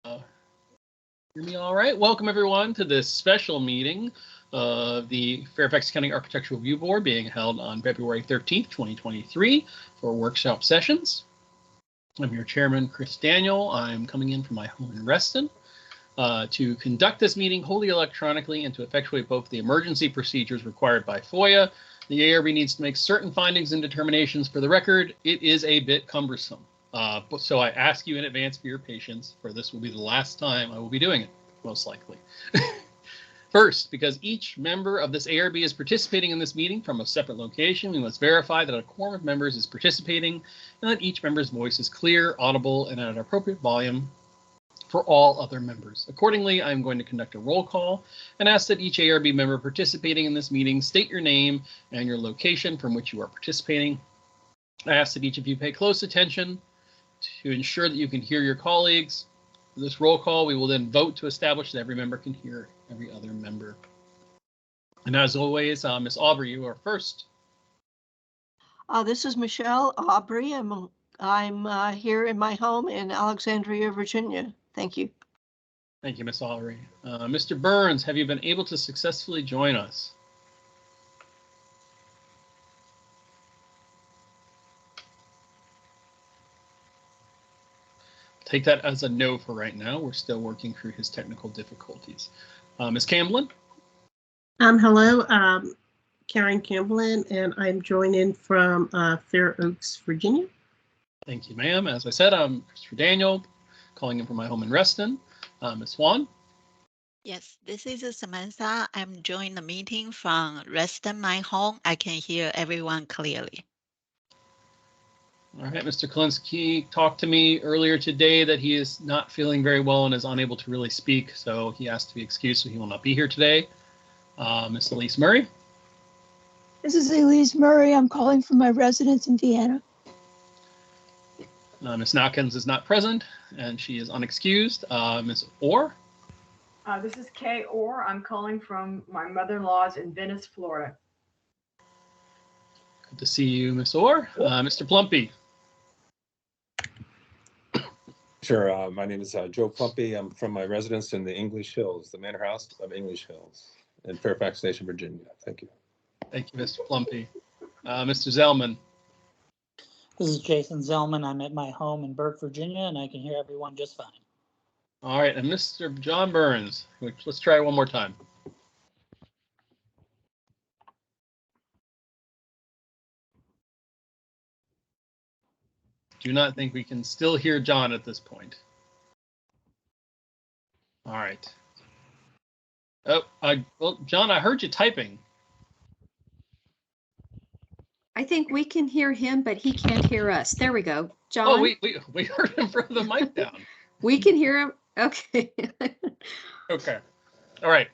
Hear me all right? Welcome everyone to this special meeting of the Fairfax County Architectural Review Board being held on February 13th, 2023 for workshop sessions. I'm your chairman, Chris Daniel. I'm coming in from my home in Reston to conduct this meeting wholly electronically and to effectuate both the emergency procedures required by FOIA. The ARB needs to make certain findings and determinations. For the record, it is a bit cumbersome. So I ask you in advance for your patience, for this will be the last time I will be doing it, most likely. First, because each member of this ARB is participating in this meeting from a separate location, we must verify that a quorum of members is participating and that each member's voice is clear, audible, and at an appropriate volume for all other members. Accordingly, I'm going to conduct a roll call and ask that each ARB member participating in this meeting state your name and your location from which you are participating. I ask that each of you pay close attention to ensure that you can hear your colleagues. For this roll call, we will then vote to establish that every member can hear every other member. And as always, Ms. Aubrey, you are first. This is Michelle Aubrey. I'm here in my home in Alexandria, Virginia. Thank you. Thank you, Ms. Aubrey. Mr. Burns, have you been able to successfully join us? Take that as a no for right now. We're still working through his technical difficulties. Ms. Camblin? Hello, Karen Camblin, and I'm joining from Fair Oaks, Virginia. Thank you, ma'am. As I said, I'm Christopher Daniel, calling in from my home in Reston. Ms. Swan? Yes, this is Samantha. I'm joining the meeting from Reston, my home. I can hear everyone clearly. All right, Mr. Klinsky talked to me earlier today that he is not feeling very well and is unable to really speak, so he asked to be excused, so he will not be here today. Ms. Elise Murray? This is Elise Murray. I'm calling from my residence in Vienna. Ms. Knockins is not present, and she is unexcused. Ms. Orr? This is Kay Orr. I'm calling from my mother-in-law's in Venice, Florida. Good to see you, Ms. Orr. Mr. Plumpy? Sure. My name is Joe Plumpy. I'm from my residence in the English Hills, the Manor House of English Hills in Fairfax Station, Virginia. Thank you. Thank you, Mr. Plumpy. Mr. Zellman? This is Jason Zellman. I'm at my home in Burke, Virginia, and I can hear everyone just fine. All right, and Mr. John Burns, let's try one more time. Do not think we can still hear John at this point. All right. Oh, well, John, I heard you typing. I think we can hear him, but he can't hear us. There we go. John. Oh, we heard him from the mic down. We can hear him. Okay. Okay. All right.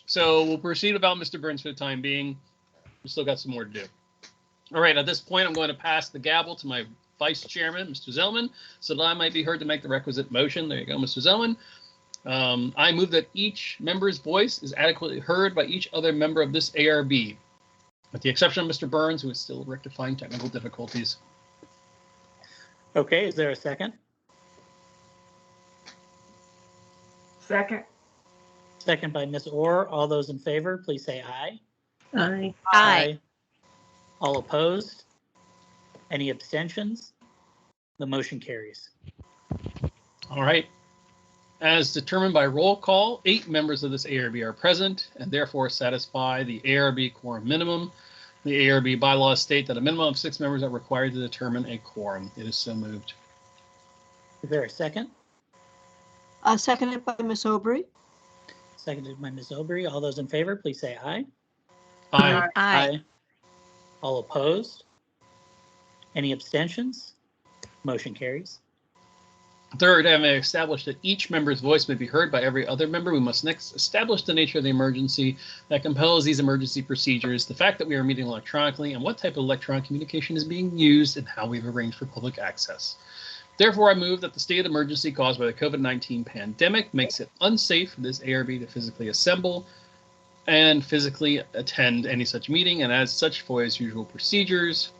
So we'll proceed without Mr. Burns for the time being. We still got some more to do. All right. At this point, I'm going to pass the gavel to my Vice Chairman, Mr. Zellman, so that I might be heard to make the requisite motion. There you go, Mr. Zellman. I move that each member's voice is adequately heard by each other member of this ARB, with the exception of Mr. Burns, who is still rectifying technical difficulties. Okay, is there a second? Second. Second by Ms. Orr. All those in favor, please say aye. Aye. Aye. All opposed? Any abstentions? The motion carries. All right. As determined by roll call, 8 members of this ARB are present and therefore satisfy the ARB quorum minimum. The ARB bylaws state that a minimum of 6 members are required to determine a quorum. It is so moved. Is there a second? Seconded by Ms. Aubrey. Seconded by Ms. Aubrey. All those in favor, please say aye. Aye. Aye. All opposed? Any abstentions? Motion carries. Third, having established that each member's voice may be heard by every other member, we must next establish the nature of the emergency that compels these emergency procedures, the fact that we are meeting electronically, and what type of electronic communication is being used, and how we've arranged for public access. Therefore, I move that the state of emergency caused by the COVID-19 pandemic makes it unsafe for this ARB to physically assemble and physically attend any such meeting, and as such, FOIA's usual procedures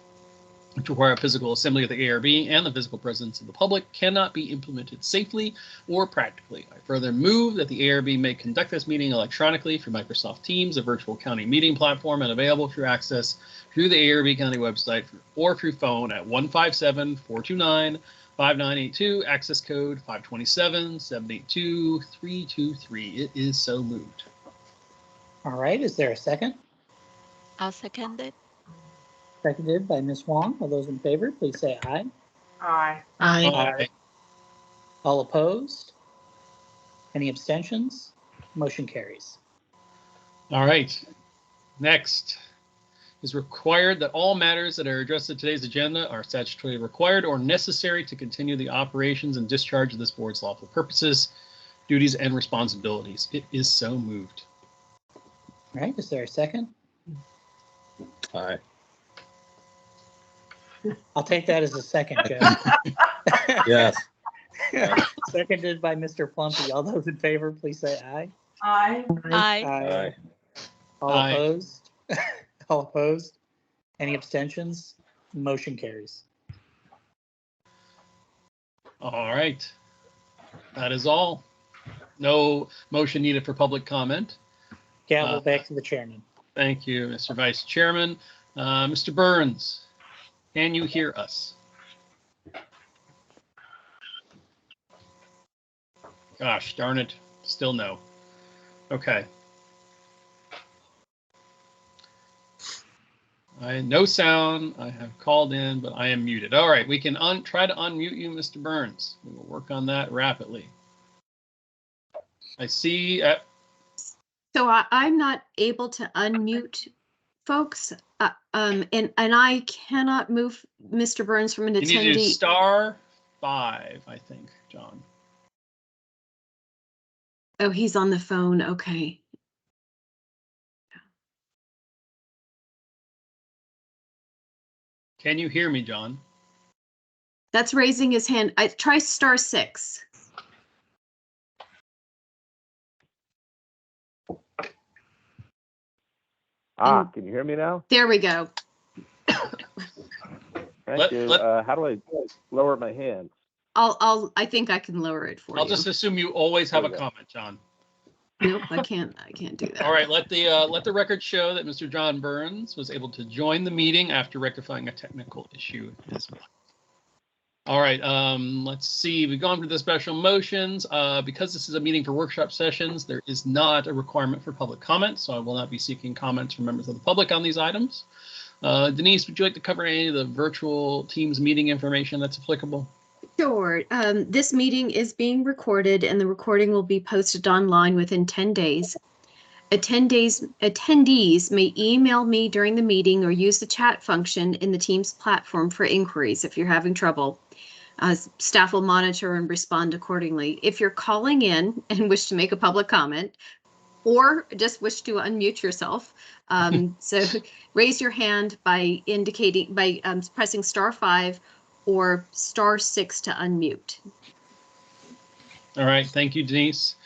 which require a physical assembly of the ARB and the physical presence of the public, cannot be implemented safely or practically. I further move that the ARB may conduct this meeting electronically through Microsoft Teams, a virtual county meeting platform, and available through access through the ARB County website or through phone at 157-429-5982, access code 527-782-323. It is so moved. All right, is there a second? I'll second it. Seconded by Ms. Wong. All those in favor, please say aye. Aye. Aye. Aye. All opposed? Any abstentions? Motion carries. All right. Next is required that all matters that are addressed in today's agenda are statutorily required or necessary to continue the operations and discharge of this board's lawful purposes, duties, and responsibilities. It is so moved. All right, is there a second? Aye. I'll take that as a second, Joe. Yes. Seconded by Mr. Plumpy. All those in favor, please say aye. Aye. Aye. Aye. All Aye. opposed? All opposed? Any abstentions? Motion carries. All right. That is all. No motion needed for public comment. Gavel back to the chairman. Thank you, Mr. Vice Chairman. Mr. Burns, can you hear us? Gosh darn it. Still no. Okay. No sound. I have called in, but I am muted. All right, we can try to unmute you, Mr. Burns. We will work on that rapidly. I see. So I'm not able to unmute folks, and I cannot move Mr. Burns from an You need to do attendee. *5, I think, John. Oh, he's on the phone. Okay. Can you hear me, John? That's raising his hand. Try *6. Can you hear me now? There we go. Thank you. How do I lower my hand? I think I can lower it for you. I'll just assume you always have a comment, John. Nope, I can't do that. All right, let the record show that Mr. John Burns was able to join the meeting after rectifying a technical issue as well. All right, let's see. We've gone through the special motions. Because this is a meeting for workshop sessions, there is not a requirement for public comment, so I will not be seeking comments from members of the public on these items. Denise, would you like to cover any of the virtual Teams meeting information that's applicable? Sure. This meeting is being recorded and the recording will be posted online within 10 days. Attendees may email me during the meeting or use the chat function in the Teams platform for inquiries if you're having trouble. Staff will monitor and respond accordingly. If you're calling in and wish to make a public comment or just wish to unmute yourself, so raise your hand by pressing *5 or *6 to unmute. All right, thank you, Denise.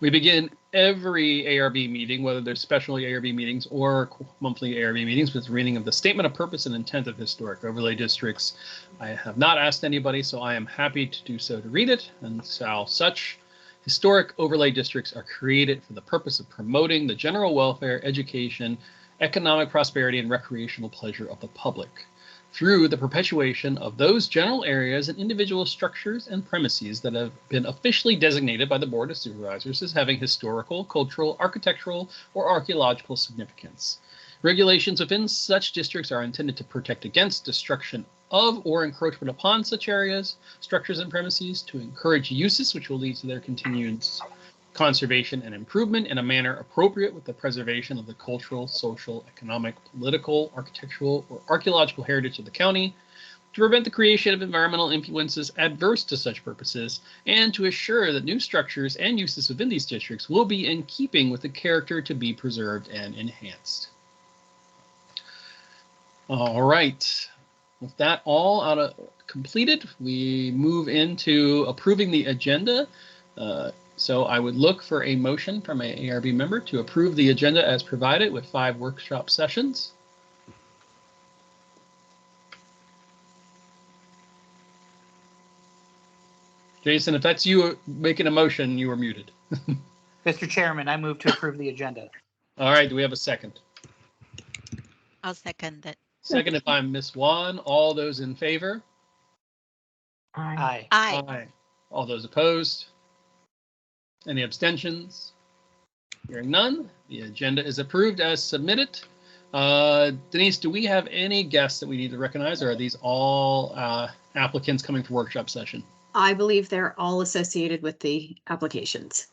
We begin every ARB meeting, whether they're special ARB meetings or monthly ARB meetings, with reading of the statement of purpose and intent of historic overlay districts. I have not asked anybody, so I am happy to do so to read it. And so such historic overlay districts are created for the purpose of promoting the general welfare, education, economic prosperity, and recreational pleasure of the public, through the perpetuation of those general areas and individual structures and premises that have been officially designated by the Board of Supervisors as having historical, cultural, architectural, or archaeological significance. Regulations within such districts are intended to protect against destruction of or encroachment upon such areas, structures, and premises, to encourage uses which will lead to their continued conservation and improvement in a manner appropriate with the preservation of the cultural, social, economic, political, architectural, or archaeological heritage of the county, to prevent the creation of environmental influences adverse to such purposes, and to assure that new structures and uses within these districts will be in keeping with the character to be preserved and enhanced. All right. With that all completed, we move into approving the agenda. So I would look for a motion from an ARB member to approve the agenda as provided with 5 workshop sessions. Jason, if that's you making a motion, you were muted. Mr. Chairman, I move to approve the agenda. All right, do we have a second? I'll second it. Seconded by Ms. Wan. All those in favor? Aye. Aye. All those opposed? Any abstentions? Hearing none, the agenda is approved as submitted. Denise, do we have any guests that we need to recognize, or are these all applicants coming for workshop session? I believe they're all associated with the applications.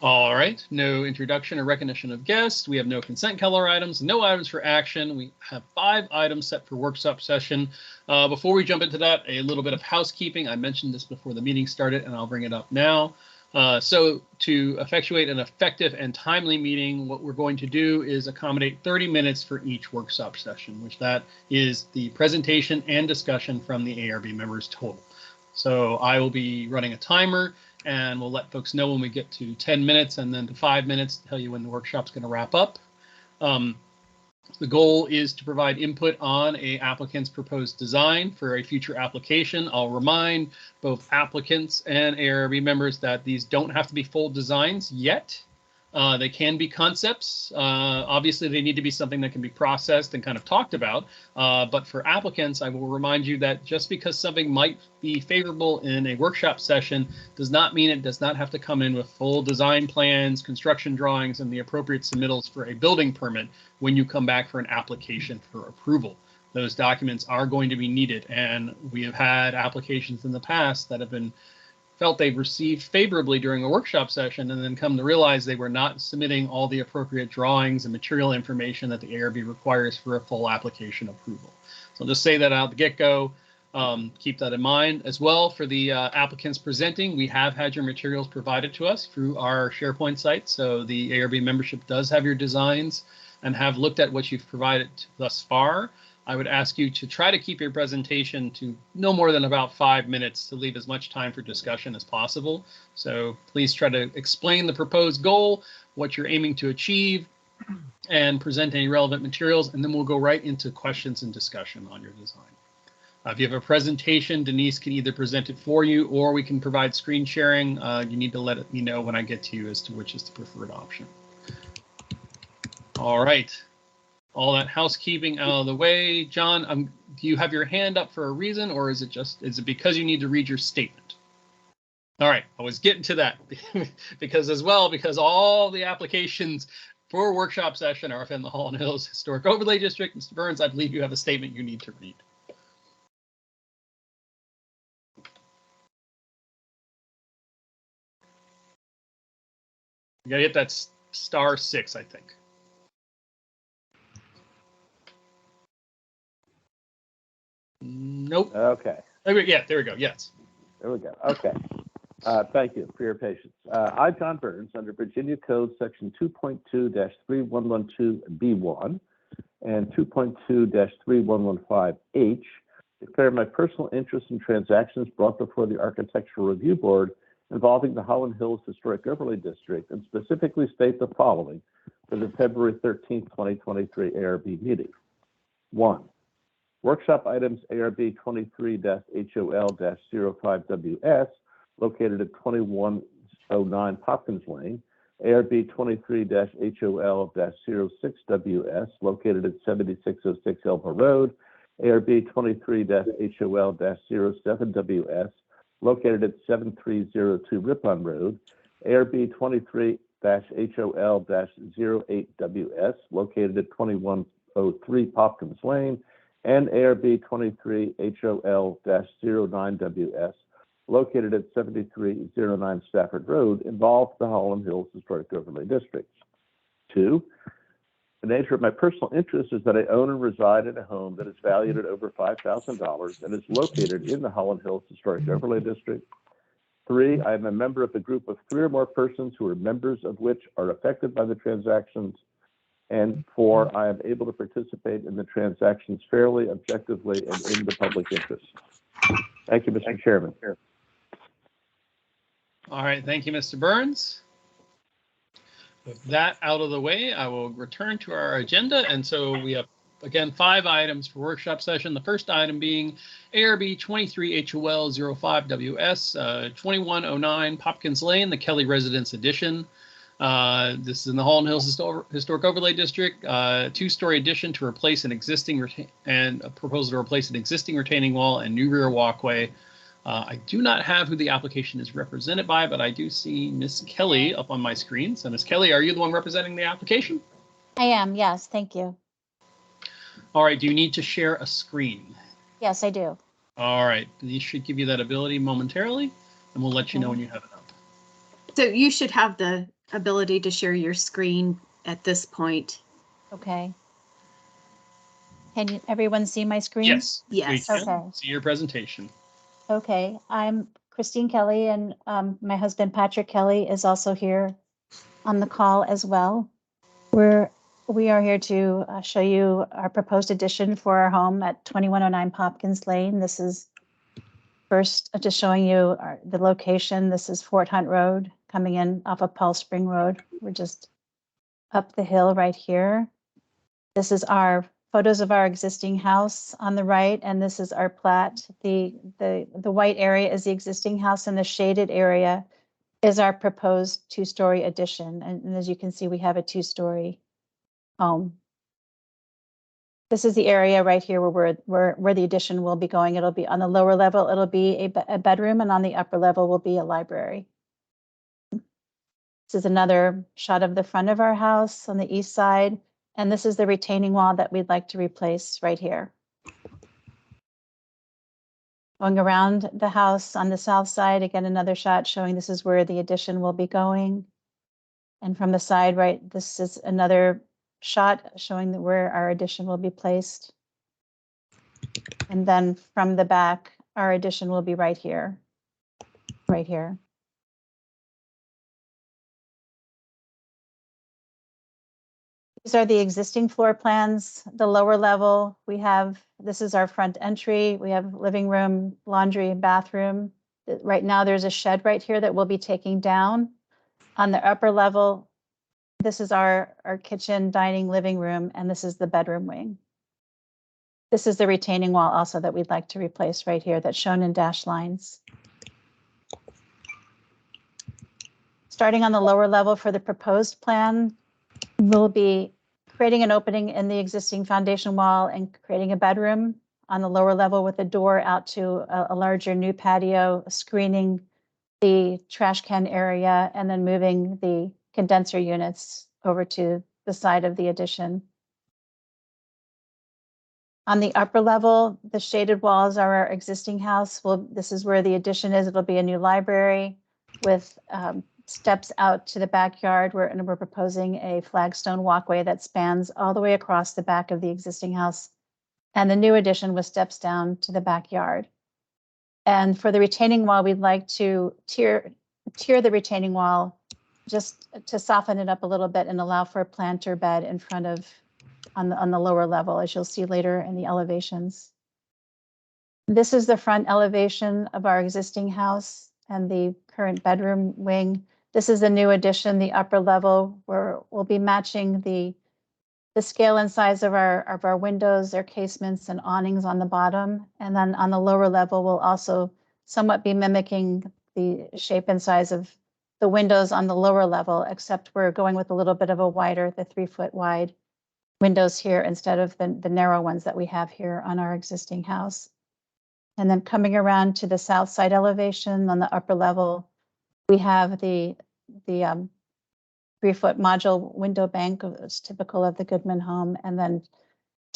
All right, no introduction or recognition of guests. We have no consent calendar items, no items for action. We have 5 items set for workshop session. Before we jump into that, a little bit of housekeeping. I mentioned this before the meeting started, and I'll bring it up now. So to effectuate an effective and timely meeting, what we're going to do is accommodate 30 minutes for each workshop session, which that is the presentation and discussion from the ARB members total. So I will be running a timer, and we'll let folks know when we get to 10 minutes and then to 5 minutes to tell you when the workshop's going to wrap up. The goal is to provide input on an applicant's proposed design for a future application. I'll remind both applicants and ARB members that these don't have to be full designs yet. They can be concepts. Obviously, they need to be something that can be processed and kind of talked about. But for applicants, I will remind you that just because something might be favorable in a workshop session does not mean it does not have to come in with full design plans, construction drawings, and the appropriate submittals for a building permit when you come back for an application for approval. Those documents are going to be needed, and we have had applications in the past that have been felt they've received favorably during a workshop session and then come to realize they were not submitting all the appropriate drawings and material information that the ARB requires for a full application approval. So I'll just say that out the get-go. Keep that in mind as well. For the applicants presenting, we have had your materials provided to us through our SharePoint site. So the ARB membership does have your designs and have looked at what you've provided thus far. I would ask you to try to keep your presentation to no more than about 5 minutes to leave as much time for discussion as possible. So please try to explain the proposed goal, what you're aiming to achieve, and present any relevant materials, and then we'll go right into questions and discussion on your design. If you have a presentation, Denise can either present it for you or we can provide screen sharing. You need to let me know when I get to you as to which is the preferred option. All right. All that housekeeping out of the way. John, do you have your hand up for a reason, or is it because you need to read your statement? All right, I was getting to that because all the applications for a workshop session are within the Holland Hills Historic Overlay District. Mr. Burns, I believe you have a statement you need to read. You gotta hit that *6, I think. Nope. Okay. Yeah, there we go. Yes. There we go. Okay. Thank you for your patience. I, John Burns, under Virginia Code Section 2.2-3112B1 and 2.2-3115H, declare my personal interest in transactions brought before the Architectural Review Board involving the Holland Hills Historic Overlay District, and specifically state the following for the February 13th, 2023 ARB meeting. 1. Workshop items ARB 23-HOL-05WS, located at 2109 Hopkins Lane, ARB 23-HOL-06WS, located at 7606 Elba Road, ARB 23-HOL-07WS, located at 7302 Ripon Road, ARB 23-HOL-08WS, located at 2103 Hopkins Lane, and ARB 23-HOL-09WS, located at 7309 Stafford Road, involve the Holland Hills Historic Overlay District. 2, the nature of my personal interest is that I own and reside in a home that is valued at over $5,000 and is located in the Holland Hills Historic Overlay District. 3, I am a member of a group of 3 or more persons who are members of which are affected by the transactions. And 4, I am able to participate in the transactions fairly, objectively, and in the public interest. Thank you, Mr. Chairman. All right, thank you, Mr. Burns. With that out of the way, I will return to our agenda. And so we have again, 5 items for workshop session. The first item being ARB 23HOL05WS 2109 Popkins Lane, the Kelly Residence Edition. This is in the Holland Hills Historic Overlay District. 2-story addition to replace an existing and a proposal to replace an existing retaining wall and new rear walkway. I do not have who the application is represented by, but I do see Miss Kelly up on my screen. So Miss Kelly, are you the one representing the application? I am, yes, thank you. All right, do you need to share a screen? Yes, I do. All right, these should give you that ability momentarily, and we'll let you know when you have it up. So you should have the ability to share your screen at this point. Okay. Can everyone see my screen? Yes. Yes. We can Okay. see your presentation. Okay, I'm Christine Kelly, and my husband Patrick Kelly is also here on the call as well. We are here to show you our proposed addition for our home at 2109 Popkins Lane. This is first just showing you the location. This is Fort Hunt Road coming in off of Paul Spring Road. We're just up the hill right here. This is our photos of our existing house on the right, and this is our plat. The white area is the existing house, and the shaded area is our proposed 2-story addition. And as you can see, we have a 2-story home. This is the area right here where the addition will be going. It'll be on the lower level, it'll be a bedroom, and on the upper level will be a library. This is another shot of the front of our house on the east side. And this is the retaining wall that we'd like to replace right here. Going around the house on the south side, again, another shot showing this is where the addition will be going. And from the side, right, this is another shot showing that where our addition will be placed. And then from the back, our addition will be right here, right here. These are the existing floor plans. The lower level, this is our front entry. We have living room, laundry, and bathroom. Right now, there's a shed right here that we'll be taking down. On the upper level, this is our kitchen, dining, living room, and this is the bedroom wing. This is the retaining wall also that we'd like to replace right here that's shown in dashed lines. Starting on the lower level for the proposed plan, we'll be creating an opening in the existing foundation wall and creating a bedroom on the lower level with a door out to a larger new patio, screening the trash can area, and then moving the condenser units over to the side of the addition. On the upper level, the shaded walls are our existing house. This is where the addition is. It'll be a new library with steps out to the backyard. We're proposing a flagstone walkway that spans all the way across the back of the existing house, and the new addition with steps down to the backyard. And for the retaining wall, we'd like to tier the retaining wall just to soften it up a little bit and allow for a planter bed in front of on the lower level, as you'll see later in the elevations. This is the front elevation of our existing house and the current bedroom wing. This is the new addition, the upper level, where we'll be matching the scale and size of our windows, their casements and awnings on the bottom. And then on the lower level, we'll also somewhat be mimicking the shape and size of the windows on the lower level, except we're going with a little bit of a wider, the 3-foot wide windows here instead of the narrow ones that we have here on our existing house. And then coming around to the south side elevation on the upper level, we have the 3-foot module window bank. It's typical of the Goodman home. And then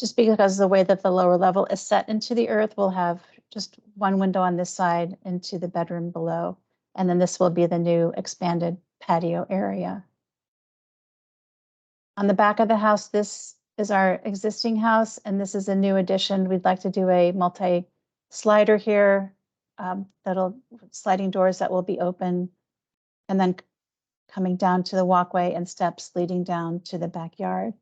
just because of the way that the lower level is set into the earth, we'll have just one window on this side into the bedroom below. And then this will be the new expanded patio area. On the back of the house, this is our existing house, and this is a new addition. We'd like to do a multi-slider here, sliding doors that will be open, and then coming down to the walkway and steps leading down to the backyard.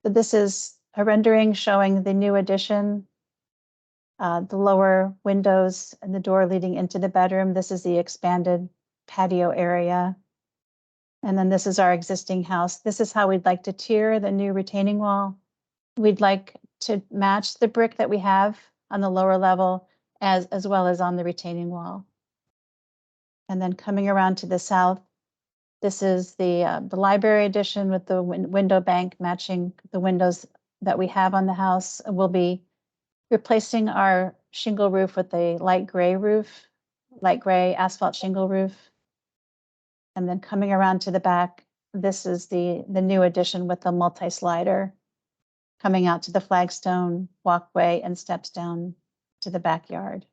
So this is a rendering showing the new addition, the lower windows and the door leading into the bedroom. This is the expanded patio area. And then this is our existing house. This is how we'd like to tier the new retaining wall. we'd like to match the brick that we have on the lower level as well as on the retaining wall. And then coming around to the south, this is the library addition with the window bank matching the windows that we have on the house. We'll be replacing our shingle roof with a light gray asphalt shingle roof. And then coming around to the back, this is the new addition with the multi-slider coming out to the flagstone walkway and steps down to the backyard.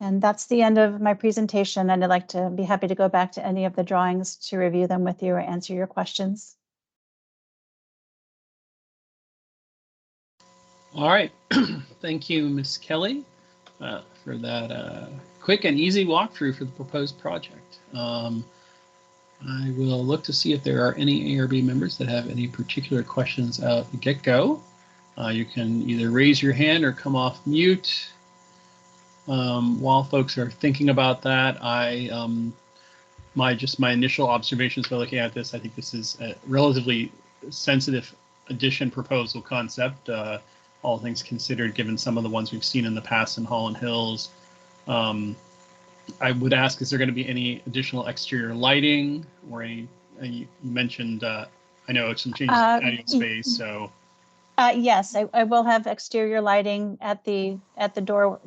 And that's the end of my presentation, and I'd like to be happy to go back to any of the drawings to review them with you or answer your questions. All right. Thank you, Ms. Kelly, for that quick and easy walkthrough for the proposed project. I will look to see if there are any ARB members that have any particular questions out the get-go. You can either raise your hand or come off mute. While folks are thinking about that, my initial observations by looking at this, I think this is a relatively sensitive addition proposal concept, all things considered, given some of the ones we've seen in the past in Holland Hills. I would ask, is there going to be any additional exterior lighting or any, you mentioned, I know some changes to patio space, so. Yes, I will have exterior lighting at the door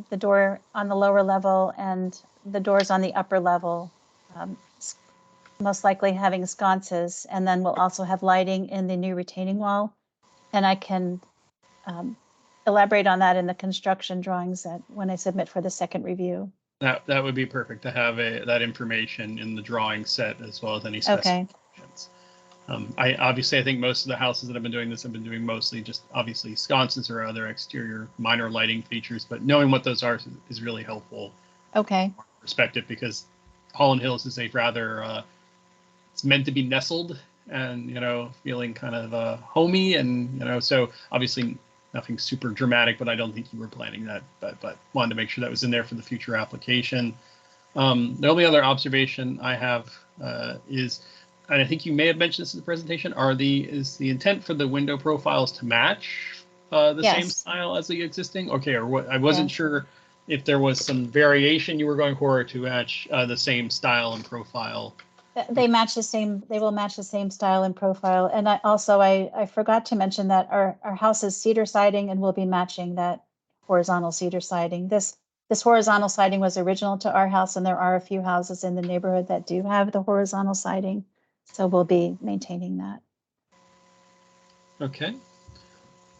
on the lower level and the doors on the upper level, most likely having sconces. And then we'll also have lighting in the new retaining wall. And I can elaborate on that in the construction drawings when I submit for the second review. That would be perfect to have that information in the drawing set as well as any specifications. Okay. I think most of the houses that have been doing this have been doing mostly just obviously sconces or other exterior minor lighting features, but knowing what those are is really helpful. Okay. Perspective, because Holland Hills is a rather it's meant to be nestled and feeling kind of homey, and so obviously nothing super dramatic, but I don't think you were planning that, but wanted to make sure that was in there for the future application. The only other observation I have is, and I think you may have mentioned this in the presentation, is the intent for the window profiles to match the same style as the existing? Okay, or what? I wasn't sure if there was some variation you were going for to match the same style and profile. They match the same. They will match the same style and profile. And I forgot to mention that our house is cedar siding, and we'll be matching that horizontal cedar siding. This horizontal siding was original to our house, and there are a few houses in the neighborhood that do have the horizontal siding. So we'll be maintaining that. Okay.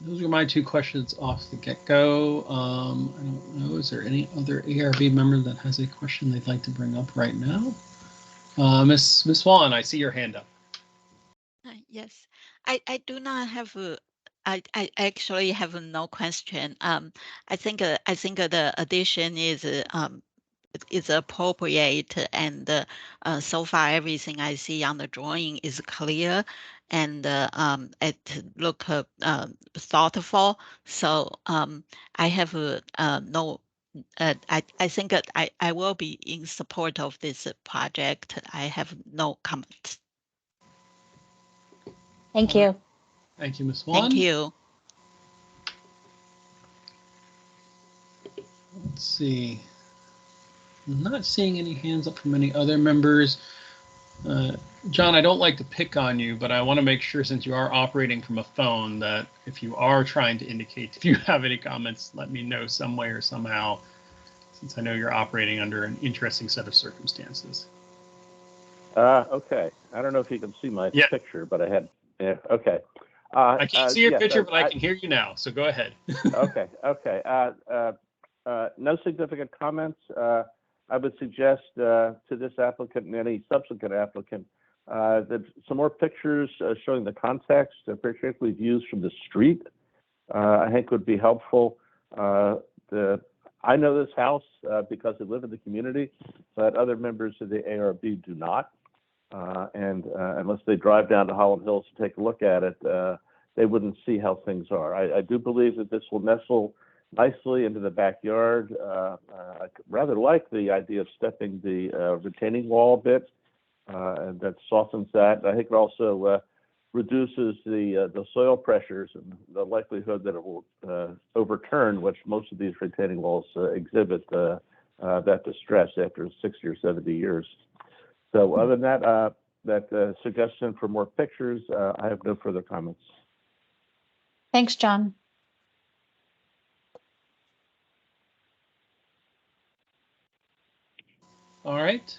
Those are my two questions off the get-go. I don't know, is there any other ARB member that has a question they'd like to bring up right now? Miss Swan, I see your hand up. Yes, I do not have I actually have no question. I think the addition is appropriate, and so far everything I see on the drawing is clear, and it look thoughtful. So I have no. I think that I will be in support of this project. I have no comments. Thank you. Thank you, Ms. Swan. Thank you. Let's see. I'm not seeing any hands up from any other members. John, I don't like to pick on you, but I want to make sure, since you are operating from a phone, that if you are trying to indicate if you have any comments, let me know some way or somehow, since I know you're operating under an interesting set of circumstances. Okay. I don't know if you can see my picture, but I had, okay. I can't see your picture, but I can hear you now, so go ahead. Okay. No significant comments. I would suggest to this applicant and any subsequent applicant that some more pictures showing the context, particularly views from the street, I think would be helpful. I know this house because I live in the community, but other members of the ARB do not. And unless they drive down to Holland Hills to take a look at it, they wouldn't see how things are. I do believe that this will nestle nicely into the backyard. I rather like the idea of stepping the retaining wall a bit, and that softens that. I think it also reduces the soil pressures and the likelihood that it will overturn, which most of these retaining walls exhibit that distress after 60 or 70 years. So other than that, that suggestion for more pictures, I have no further comments. Thanks, John. All right,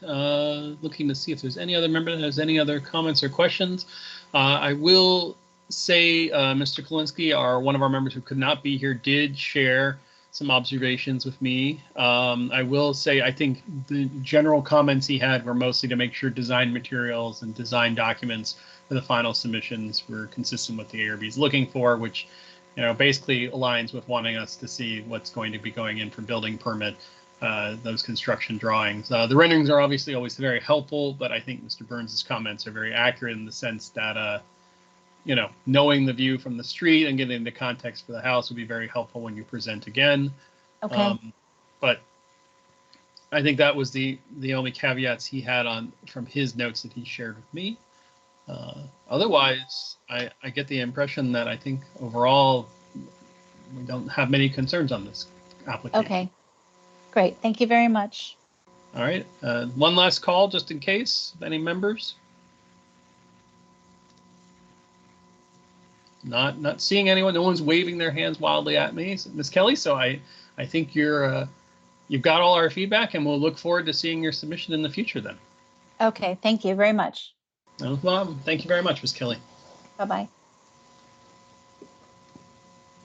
looking to see if there's any other member that has any other comments or questions. I will say Mr. Kolinsky, one of our members who could not be here, did share some observations with me. I will say I think the general comments he had were mostly to make sure design materials and design documents for the final submissions were consistent with the ARB is looking for, which basically aligns with wanting us to see what's going to be going in for building permit. Those construction drawings. The renderings are obviously always very helpful, but I think Mr. Burns's comments are very accurate in the sense that, knowing the view from the street and getting the context for the house will be very helpful when you present again. Okay. But I think that was the only caveats he had from his notes that he shared with me. Otherwise, I get the impression that I think overall we don't have many concerns on this application. Okay. Great. Thank you very much. All right. One last call just in case, any members? Not seeing anyone. No one's waving their hands wildly at me, Ms. Kelly. So I think you've got all our feedback, and we'll look forward to seeing your submission in the future then. Okay. Thank you very much. No problem. Thank you very much, Ms. Kelly. Bye-bye.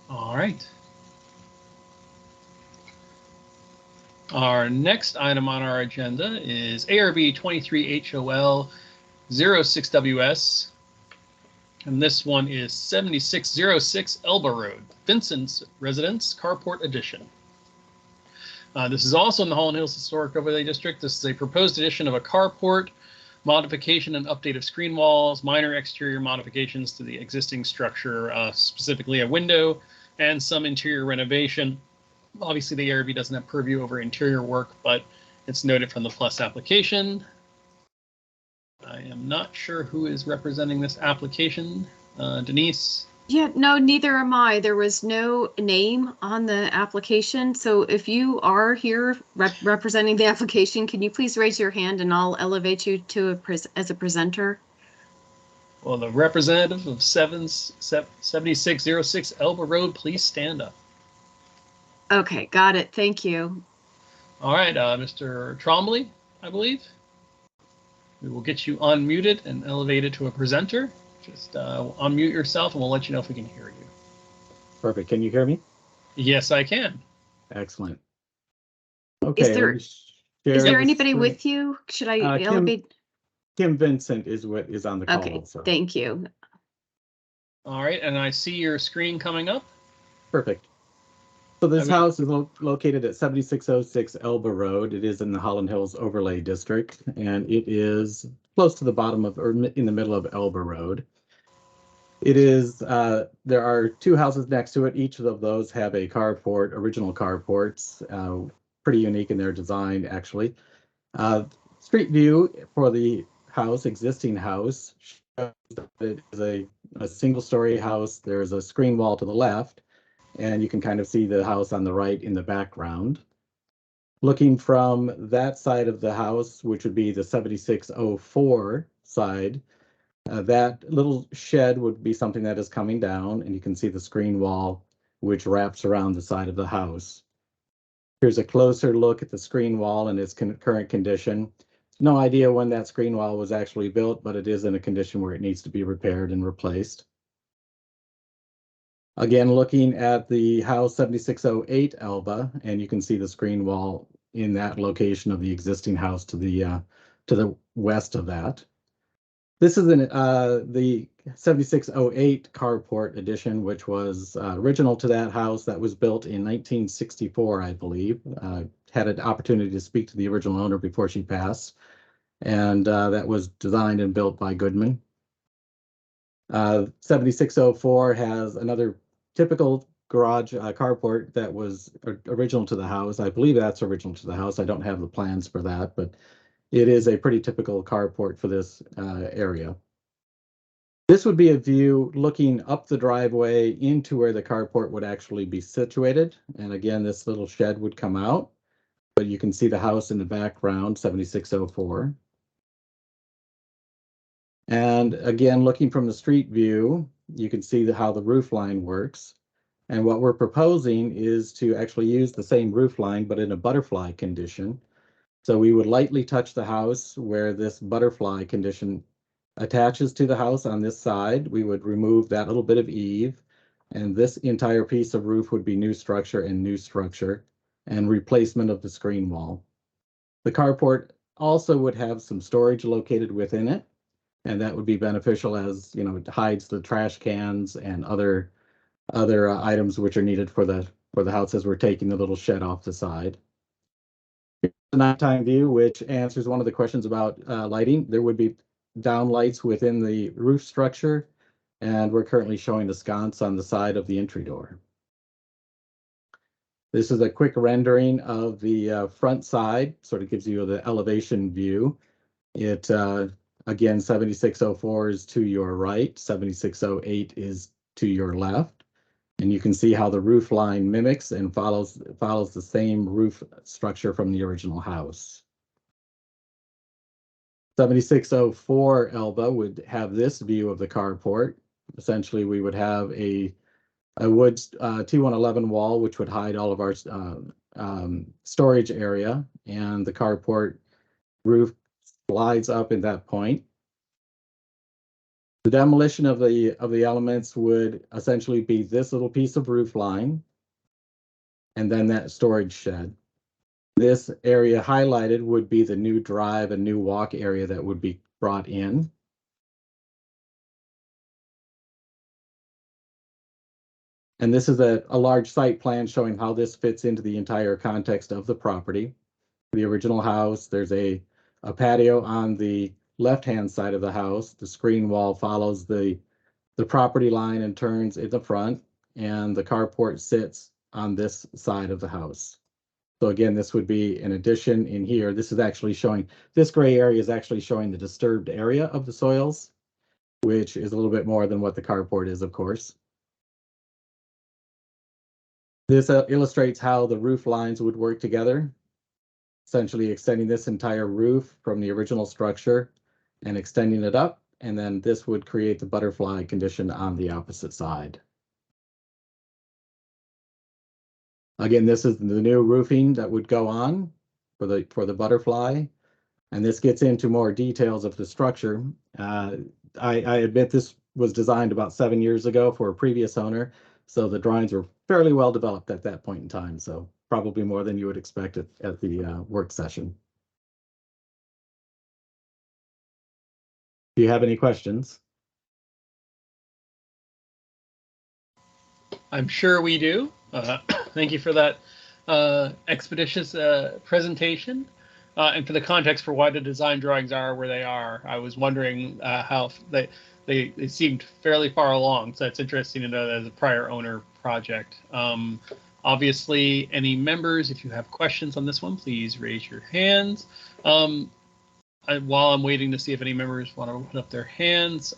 All right. Our next item on our agenda is ARB 23HOL 06WS. And this one is 7606 Elba Road, Vincent's Residence, Carport Addition. This is also in the Holland Hills Historic Overlay District. This is a proposed addition of a carport, modification and update of screen walls, minor exterior modifications to the existing structure, specifically a window, and some interior renovation. Obviously, the ARB doesn't have purview over interior work, but it's noted from the plus application. I am not sure who is representing this application. Denise? Yeah, no, neither am I. There was no name on the application. So if you are here representing the application, can you please raise your hand and I'll elevate you to as a presenter? Well, the representative of 7606 Elba Road, please stand up. Okay, got it. Thank you. All right, Mr. Trombley, I believe. We will get you unmuted and elevated to a presenter. Just unmute yourself and we'll let you know if we can hear you. Perfect. Can you hear me? Yes, I can. Excellent. Okay. Is there anybody with you? Should I elevate? Kim Vincent is what is on the call. Okay, so. Thank you. All right, and I see your screen coming up. Perfect. So this house is located at 7606 Elba Road. It is in the Holland Hills Overlay District, and it is close to the bottom of, or in the middle of Elba Road. It is, there are two houses next to it. Each of those have a carport, original carports, pretty unique in their design, actually. Street view for the house, existing house, shows that it is a single-story house. There's a screen wall to the left, and you can kind of see the house on the right in the background. Looking from that side of the house, which would be the 7604 side, that little shed would be something that is coming down, and you can see the screen wall, which wraps around the side of the house. Here's a closer look at the screen wall and its current condition. No idea when that screen wall was actually built, but it is in a condition where it needs to be repaired and replaced. Again, looking at the house 7608 Elba, and you can see the screen wall in that location of the existing house to the west of that. This is the 7608 carport addition, which was original to that house. That was built in 1964, I believe. Had an opportunity to speak to the original owner before she passed, and that was designed and built by Goodman. 7604 has another typical garage carport that was original to the house. I believe that's original to the house. I don't have the plans for that, but it is a pretty typical carport for this area. This would be a view looking up the driveway into where the carport would actually be situated. And again, this little shed would come out, but you can see the house in the background, 7604. And again, looking from the street view, you can see how the roof line works. And what we're proposing is to actually use the same roof line, but in a butterfly condition. So we would lightly touch the house where this butterfly condition attaches to the house on this side. We would remove that little bit of eave, and this entire piece of roof would be new structure and replacement of the screen wall. The carport also would have some storage located within it, and that would be beneficial as, you know, it hides the trash cans and other items which are needed for the house as we're taking the little shed off the side. The nighttime view, which answers one of the questions about lighting. There would be down lights within the roof structure, and we're currently showing the sconce on the side of the entry door. This is a quick rendering of the front side, sort of gives you the elevation view. It again, 7604 is to your right, 7608 is to your left. And you can see how the roof line mimics and follows the same roof structure from the original house. 7604 Elba would have this view of the carport. Essentially, we would have a wood T111 wall, which would hide all of our storage area, and the carport roof slides up in that point. The demolition of the elements would essentially be this little piece of roof line, and then that storage shed. This area highlighted would be the new drive and new walk area that would be brought in. And this is a large site plan showing how this fits into the entire context of the property. The original house, there's a patio on the left-hand side of the house. The screen wall follows the property line and turns in the front, and the carport sits on this side of the house. So again, this would be an addition in here. This is actually showing, this gray area is actually showing the disturbed area of the soils, which is a little bit more than what the carport is, of course. This illustrates how the roof lines would work together, essentially extending this entire roof from the original structure and extending it up, and then this would create the butterfly condition on the opposite side. Again, this is the new roofing that would go on for the butterfly, and this gets into more details of the structure. I admit this was designed about 7 years ago for a previous owner, so the drawings were fairly well developed at that point in time, so probably more than you would expect at the work session. Do you have any questions? I'm sure we do. Thank you for that expeditious presentation and for the context for why the design drawings are where they are. I was wondering how they seemed fairly far along, so it's interesting to know that as a prior owner project. Obviously, any members, if you have questions on this one, please raise your hands. While I'm waiting to see if any members want to put up their hands,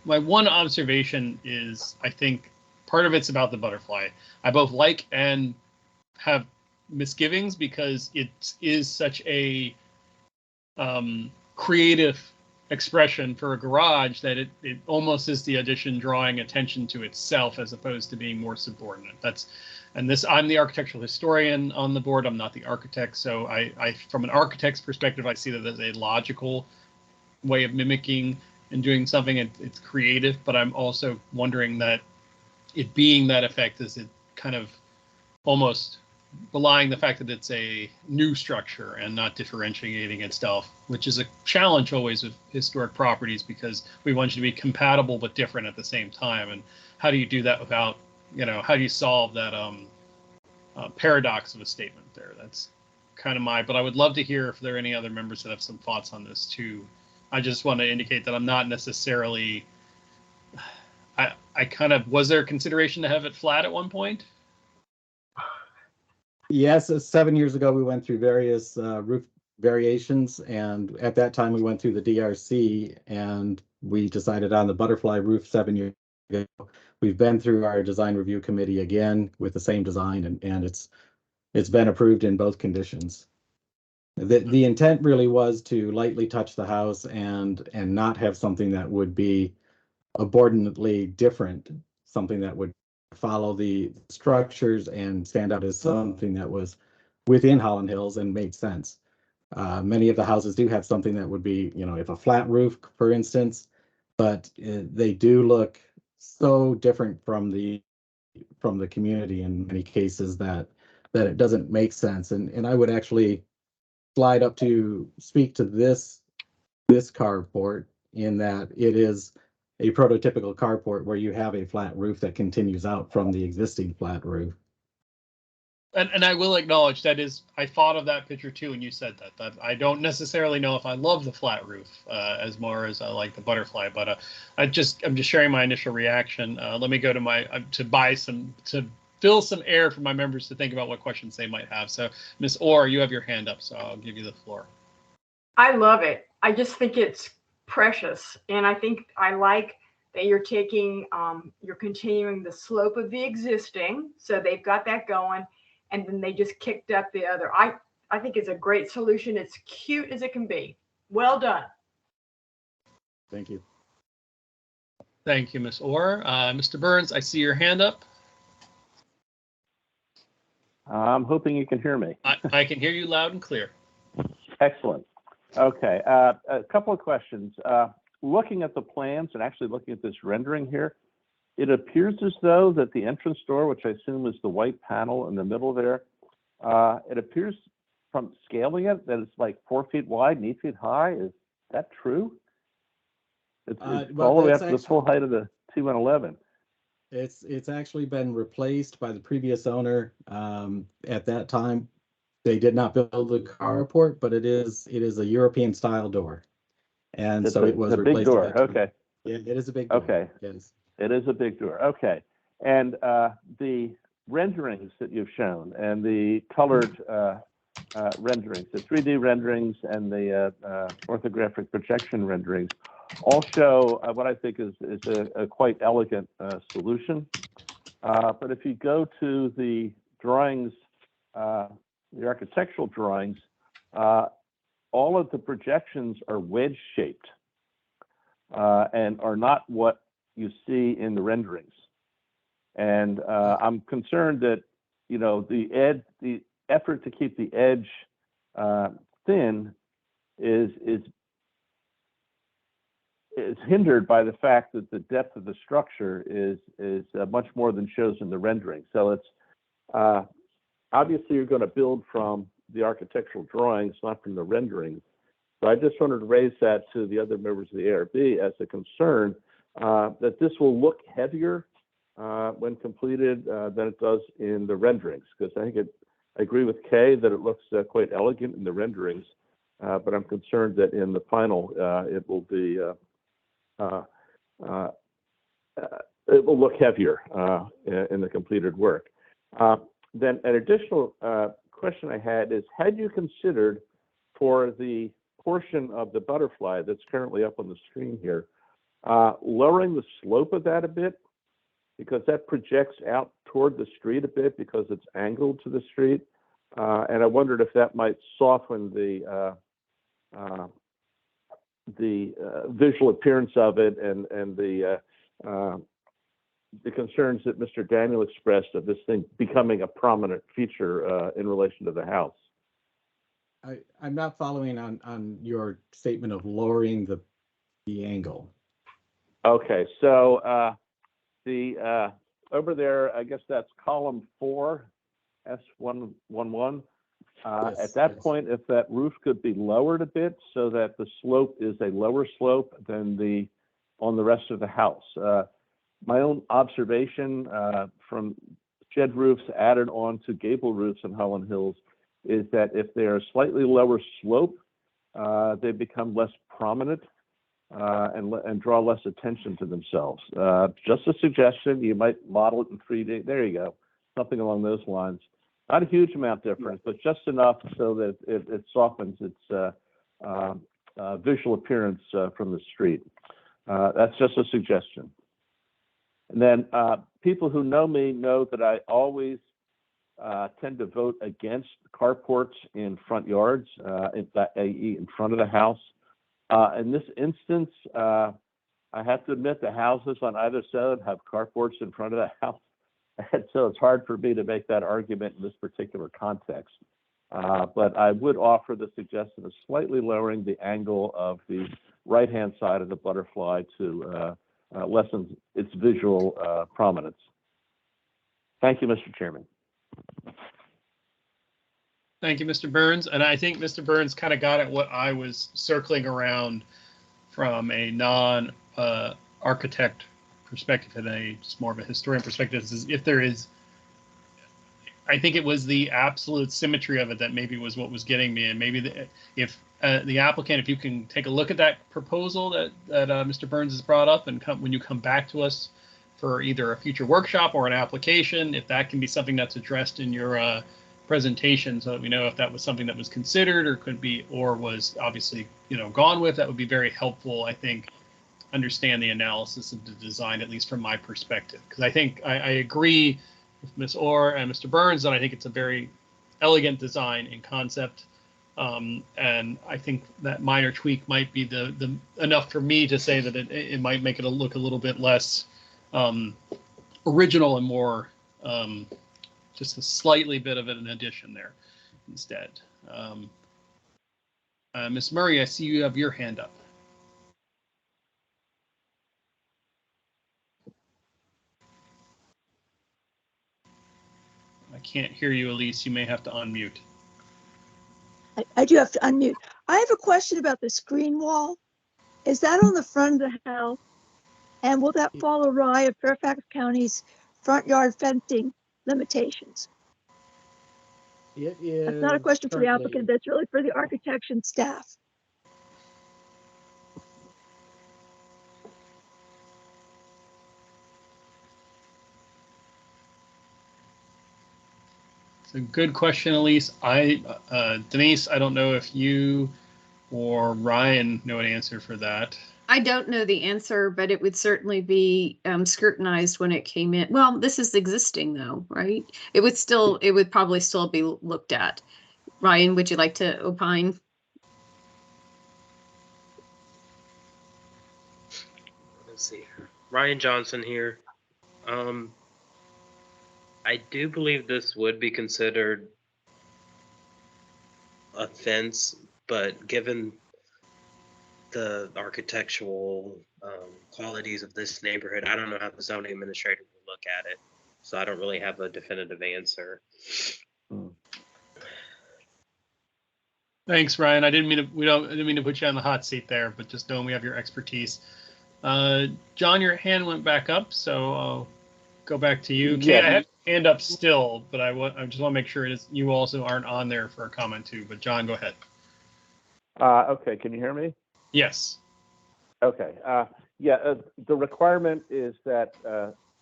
my one observation is I think part of it's about the butterfly. I both like and have misgivings because it is such a creative expression for a garage that it almost is the addition drawing attention to itself as opposed to being more subordinate. I'm the architectural historian on the board. I'm not the architect, so I from an architect's perspective, I see that as a logical way of mimicking and doing something. It's creative, but I'm also wondering that it being that effect is it kind of almost belying the fact that it's a new structure and not differentiating itself, which is a challenge always with historic properties because we want you to be compatible but different at the same time. And how do you do that without, how do you solve that paradox of a statement there? That's kind of but I would love to hear if there are any other members that have some thoughts on this too. I just want to indicate that I'm not necessarily, was there consideration to have it flat at one point? Yes, 7 years ago, we went through various roof variations. And at that time, we went through the DRC and we decided on the butterfly roof 7 years ago. We've been through our design review committee again with the same design, and it's been approved in both conditions. The intent really was to lightly touch the house and not have something that would be abundantly different, something that would follow the structures and stand out as something that was within Holland Hills and made sense. Many of the houses do have something that would be, if a flat roof, for instance, but they do look so different from the community in many cases that it doesn't make sense. And I would actually slide up to speak to this carport in that it is a prototypical carport where you have a flat roof that continues out from the existing flat roof. And I will acknowledge I thought of that picture too when you said that I don't necessarily know if I love the flat roof as more as I like the butterfly, but I'm just sharing my initial reaction. Let me go to to fill some air for my members to think about what questions they might have. So Ms. Orr, you have your hand up, so I'll give you the floor. I love it. I just think it's precious. And I think I like that you're you're continuing the slope of the existing. So they've got that going. And then they just kicked up the other. I think it's a great solution. It's cute as it can be. Well done. Thank you. Thank you, Ms. Orr. Mr. Burns, I see your hand up. I'm hoping you can hear me. I can hear you loud and clear. Excellent. Okay, a couple of questions. Looking at the plans and actually looking at this rendering here, it appears as though that the entrance door, which I assume is the white panel in the middle there, it appears from scaling it that it's like 4 feet wide and 8 feet high. Is that true? It's well, all the way up to the full height of the 2 and 11. It's actually been replaced by the previous owner. At that time, they did not build the carport, but it is a European style door, and so it was a big door. Okay. Yeah, it is a big door. Okay. Yes. It is a big door. Okay. And the renderings that you've shown and the colored renderings, the 3D renderings and the orthographic projection renderings all show what I think is a quite elegant solution. But if you go to the drawings, the architectural drawings, all of the projections are wedge shaped and are not what you see in the renderings. And I'm concerned that, the effort to keep the edge thin is hindered by the fact that the depth of the structure is much more than shows in the rendering. So it's obviously you're going to build from the architectural drawings, not from the renderings. So I just wanted to raise that to the other members of the ARB as a concern that this will look heavier when completed than it does in the renderings, because I agree with Kay that it looks quite elegant in the renderings, but I'm concerned that in the final it will be it will look heavier in the completed work. Then an additional question I had is, had you considered for the portion of the butterfly that's currently up on the screen here, lowering the slope of that a bit, because that projects out toward the street a bit because it's angled to the street, and I wondered if that might soften the visual appearance of it and the concerns that Mr. Daniel expressed of this thing becoming a prominent feature in relation to the house. I'm not following on your statement of lowering the angle. Okay, so the over there, I guess that's column 4, S111. Yes, at that yes. point, if that roof could be lowered a bit so that the slope is a lower slope than on the rest of the house. My own observation from shed roofs added on to gable roofs in Holland Hills is that if they're slightly lower slope, they become less prominent and draw less attention to themselves. Just a suggestion. You might model it in 3D. There you go. Something along those lines. Not a huge amount difference, but just enough so that it softens its visual appearance from the street. That's just a suggestion. And then people who know me know that I always tend to vote against carports in front yards, i.e. in front of the house. In this instance, I have to admit the houses on either side have carports in front of the house. And so it's hard for me to make that argument in this particular context. But I would offer the suggestion of slightly lowering the angle of the right-hand side of the butterfly to lessen its visual prominence. Thank you, Mr. Chairman. Thank you, Mr. Burns. And I think Mr. Burns kind of got at what I was circling around from a non-architect perspective and just more of a historian perspective. Is if there is, I think it was the absolute symmetry of it that maybe was what was getting me. And maybe if the applicant, if you can take a look at that proposal that Mr. Burns has brought up, and when you come back to us for either a future workshop or an application, if that can be something that's addressed in your presentation, so that we know if that was something that was considered or could be, or was obviously, gone with, that would be very helpful. I think understand the analysis of the design, at least from my perspective, because I think I agree with Ms. Orr and Mr. Burns that I think it's a very elegant design in concept. And I think that minor tweak might be the enough for me to say that it might make it look a little bit less original and more just a slightly bit of an addition there instead. Ms. Murray, I see you have your hand up. I can't hear you, Elise. You may have to unmute. I do have to unmute. I have a question about the screen wall. Is that on the front of the house? And will that fall awry of Fairfax County's front yard fencing limitations? It is. That's not a question for the applicant. That's really for the architects and staff. It's a good question, Elise. Denise, I don't know if you or Ryan know an answer for that. I don't know the answer, but it would certainly be scrutinized when it came in. Well, this is existing though, right? It would probably still be looked at. Ryan, would you like to opine? Let's see. Ryan Johnson here. I do believe this would be considered a fence, but given the architectural qualities of this neighborhood, I don't know how the zoning administrator will look at it, so I don't really have a definitive answer. Thanks, Ryan. I didn't mean to put you on the hot seat there, but just knowing we have your expertise. John, your hand went back up, so I'll go back to you. I have your hand up still, but I just want to make sure you also aren't on there for a comment too. But John, go ahead. Okay, can you hear me? Yes. Okay. The requirement is that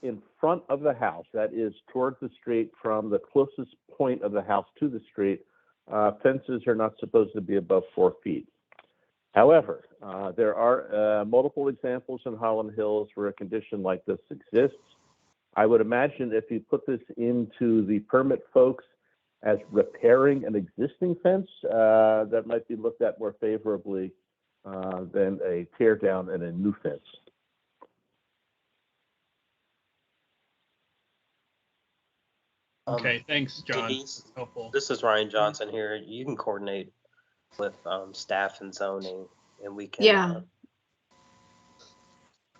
in front of the house, that is towards the street from the closest point of the house to the street, fences are not supposed to be above 4 feet. However, there are multiple examples in Holland Hills where a condition like this exists. I would imagine if you put this into the permit folks as repairing an existing fence, that might be looked at more favorably than a tear down and a new fence. Okay, thanks, John. Denise, helpful. This is Ryan Johnson here. You can coordinate with staff and zoning, and we can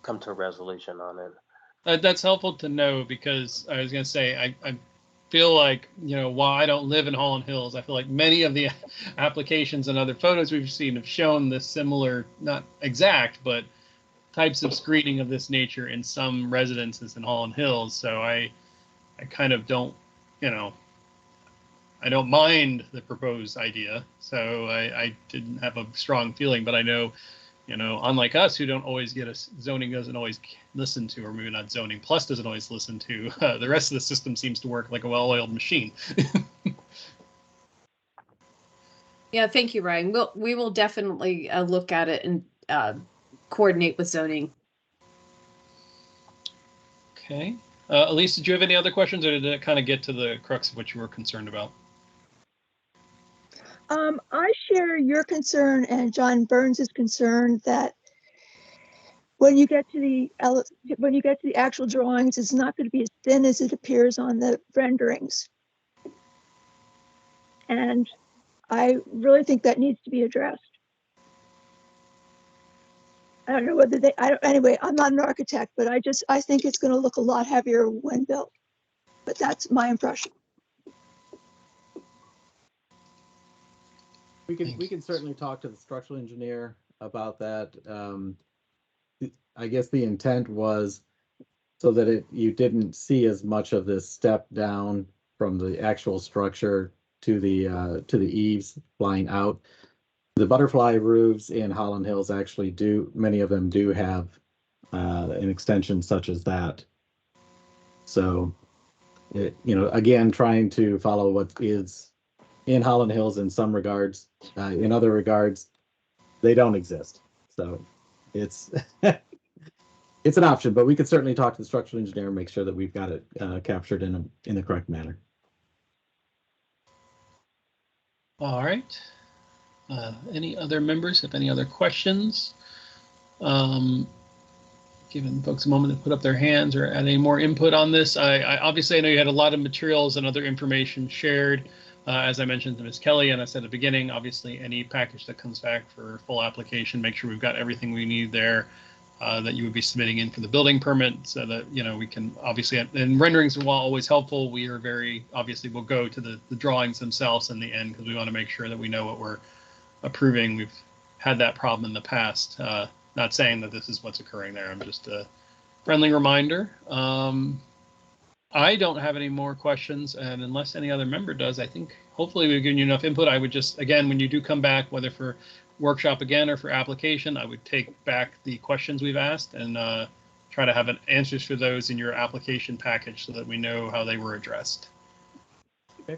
come to a resolution on it. That's helpful to know, because I was going to say, I feel like, while I don't live in Holland Hills, I feel like many of the applications and other photos we've seen have shown this similar, not exact, but types of screening of this nature in some residences in Holland Hills. So I kind of don't, I don't mind the proposed idea. So I didn't have a strong feeling, but I know, unlike us who don't always get zoning doesn't always listen to, or maybe not zoning plus doesn't always listen to, the rest of the system seems to work like a well-oiled machine. Yeah, thank you, Ryan. We will definitely look at it and coordinate with zoning. Okay. Elise, did you have any other questions, or did it kind of get to the crux of what you were concerned about? I share your concern and John Burns's concern that when you get to the actual drawings, it's not going to be as thin as it appears on the renderings. And I really think that needs to be addressed. I don't know whether anyway, I'm not an architect, but I think it's going to look a lot heavier when built. But that's my impression. We can certainly talk to the structural engineer about that. I guess the intent was so that you didn't see as much of this step down from the actual structure to the eaves flying out. The butterfly roofs in Holland Hills actually many of them do have an extension such as that. So, again, trying to follow what is in Holland Hills in some regards. In other regards, they don't exist. So it's it's an option, but we could certainly talk to the structural engineer and make sure that we've got it captured in the correct manner. All right. Any other members have any other questions? Giving folks a moment to put up their hands or add any more input on this. I obviously, I know you had a lot of materials and other information shared. As I mentioned to Ms. Kelly, and I said at the beginning, obviously any package that comes back for full application, make sure we've got everything we need there that you would be submitting in for the building permit, so that we can obviously, and renderings while always helpful, we are very obviously we'll go to the drawings themselves in the end, because we want to make sure that we know what we're approving. We've had that problem in the past. Not saying that this is what's occurring there. I'm just a friendly reminder. I don't have any more questions, and unless any other member does, I think hopefully we've given you enough input. I would just, again, when you do come back, whether for workshop again or for application, I would take back the questions we've asked and try to have answers for those in your application package so that we know how they were addressed. Okay.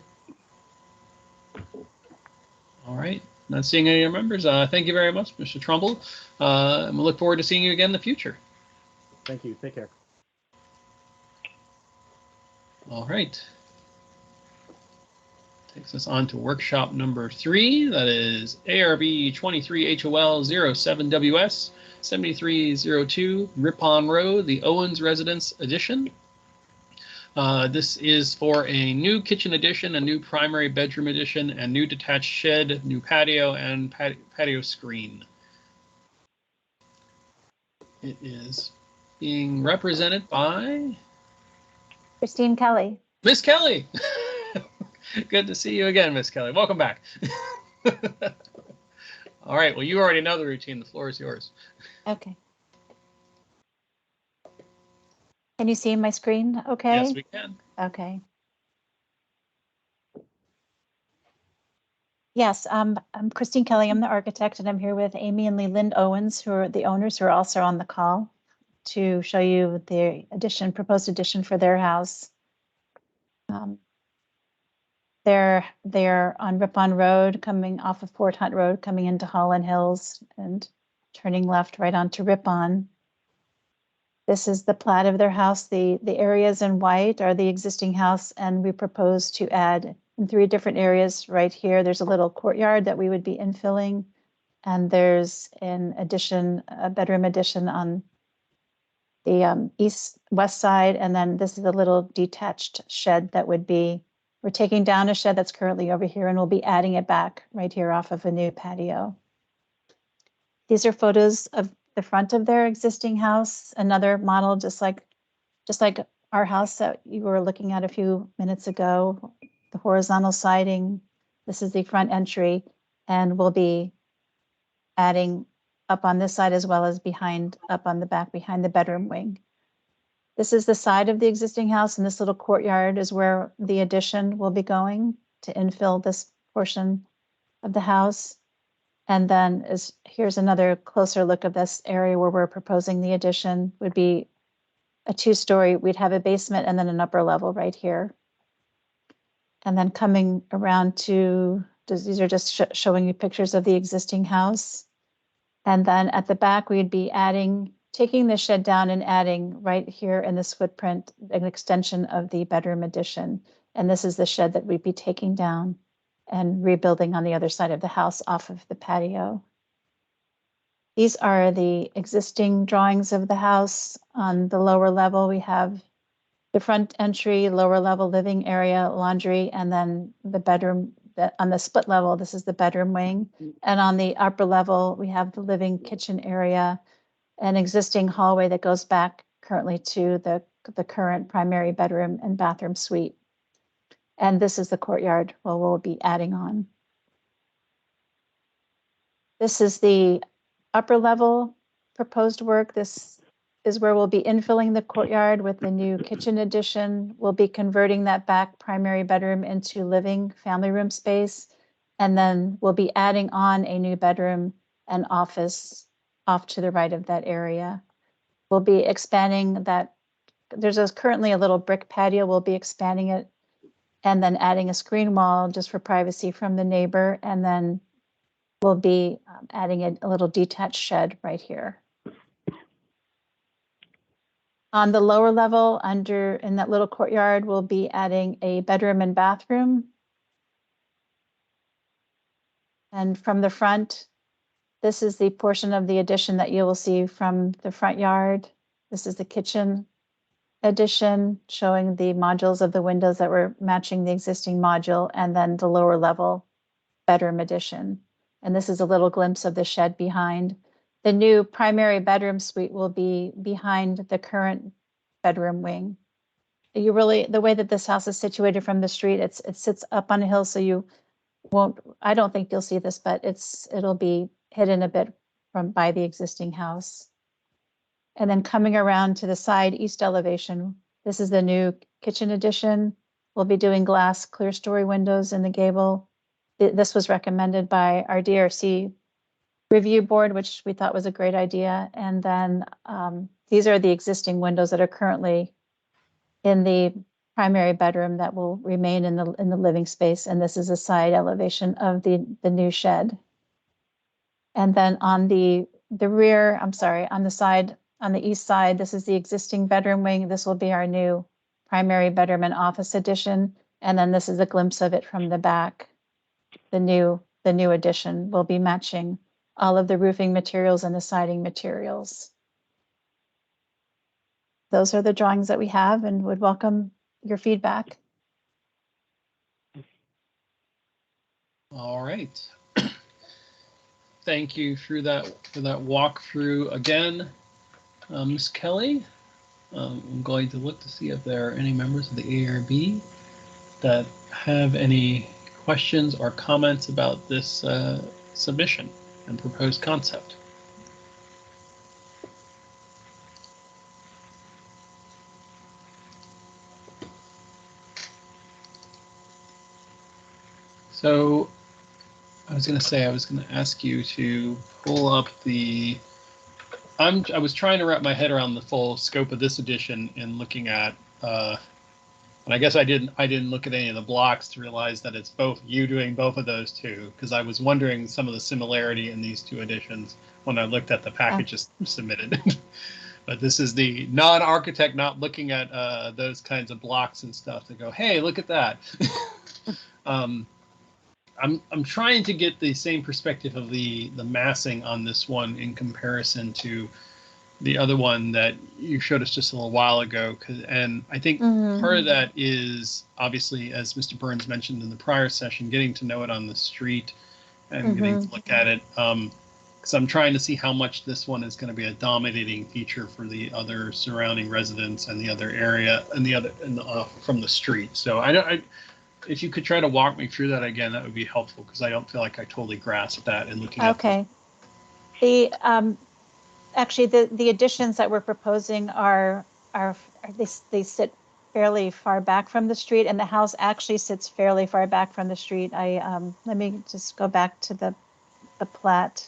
All right. Not seeing any other members. Thank you very much, Mr. Trumbull. And we'll look forward to seeing you again in the future. Thank you. Take care. All right. Takes us on to workshop number 3. That is ARB 23HOL07WS 7302 Ripon Road, the Owens Residence Addition. This is for a new kitchen addition, a new primary bedroom addition, and new detached shed, new patio, and patio screen. It is being represented by Christine Kelly. Miss Kelly. Good to see you again, Miss Kelly. Welcome back. All right. Well, you already know the routine. The floor is yours. Okay. Can you see my screen okay? Yes, we can. Okay. Yes, I'm Christine Kelly. I'm the architect, and I'm here with Amy and Leland Owens, who are the owners, who are also on the call, to show you the proposed addition for their house. They're on Ripon Road, coming off of Fort Hunt Road, coming into Holland Hills and turning left right onto Ripon. This is the plat of their house. The areas in white are the existing house, and we propose to add in 3 different areas. Right here, there's a little courtyard that we would be infilling, and there's an addition, a bedroom addition on the west side, and then this is a little detached shed that would be, we're taking down a shed that's currently over here, and we'll be adding it back right here off of a new patio. These are photos of the front of their existing house, another model just like our house that you were looking at a few minutes ago, the horizontal siding. This is the front entry, and we'll be adding up on this side as well as up on the back behind the bedroom wing. This is the side of the existing house, and this little courtyard is where the addition will be going to infill this portion of the house. And then here's another closer look of this area where we're proposing the addition. Would be a 2-story. We'd have a basement and then an upper level right here. And then coming around to these are just showing you pictures of the existing house. And then at the back, we'd be taking the shed down and adding right here in this footprint, an extension of the bedroom addition. And this is the shed that we'd be taking down and rebuilding on the other side of the house off of the patio. These are the existing drawings of the house. On the lower level, we have the front entry, lower level living area, laundry, and then the bedroom. On the split level, this is the bedroom wing. And on the upper level, we have the living kitchen area, an existing hallway that goes back currently to the current primary bedroom and bathroom suite. And this is the courtyard where we'll be adding on. This is the upper level proposed work. This is where we'll be infilling the courtyard with the new kitchen addition. We'll be converting that back primary bedroom into living family room space. And then we'll be adding on a new bedroom and office off to the right of that area. We'll be expanding that. There's currently a little brick patio. We'll be expanding it and then adding a screen wall just for privacy from the neighbor. And then we'll be adding a little detached shed right here. On the lower level, in that little courtyard, we'll be adding a bedroom and bathroom. And from the front, this is the portion of the addition that you will see from the front yard. This is the kitchen addition, showing the modules of the windows that were matching the existing module, and then the lower level bedroom addition. And this is a little glimpse of the shed behind. The new primary bedroom suite will be behind the current bedroom wing. The way that this house is situated from the street, it sits up on a hill, so I don't think you'll see this, but it'll be hidden a bit by the existing house. And then coming around to the side east elevation, this is the new kitchen addition. We'll be doing glass clear story windows in the gable. This was recommended by our DRC review board, which we thought was a great idea. And then these are the existing windows that are currently in the primary bedroom that will remain in the living space. And this is a side elevation of the new shed. And then on the rear, on the side, on the east side, this is the existing bedroom wing. This will be our new primary bedroom and office addition. And then this is a glimpse of it from the back. The new addition will be matching all of the roofing materials and the siding materials. Those are the drawings that we have and would welcome your feedback. All right. Thank you for that walkthrough again, Ms. Kelly. I'm going to look to see if there are any members of the ARB that have any questions or comments about this submission and proposed concept. So I was going to ask you to pull up I was trying to wrap my head around the full scope of this edition and looking at, and I guess I didn't look at any of the blocks to realize that it's both you doing both of those two, because I was wondering some of the similarity in these two editions when I looked at the packages submitted. But this is the non-architect not looking at those kinds of blocks and stuff to go, hey, look at that. I'm trying to get the same perspective of the massing on this one in comparison to the other one that you showed us just a little while ago. And I think part of that is obviously, as Mr. Burns mentioned in the prior session, getting to know it on the street and getting to look at it. Because I'm trying to see how much this one is going to be a dominating feature for the other surrounding residents and the other area and from the street. So if you could try to walk me through that again, that would be helpful, because I don't feel like I totally grasped that in looking at Okay. Actually, the additions that we're proposing they sit fairly far back from the street, and the house actually sits fairly far back from the street. Let me just go back to the plat.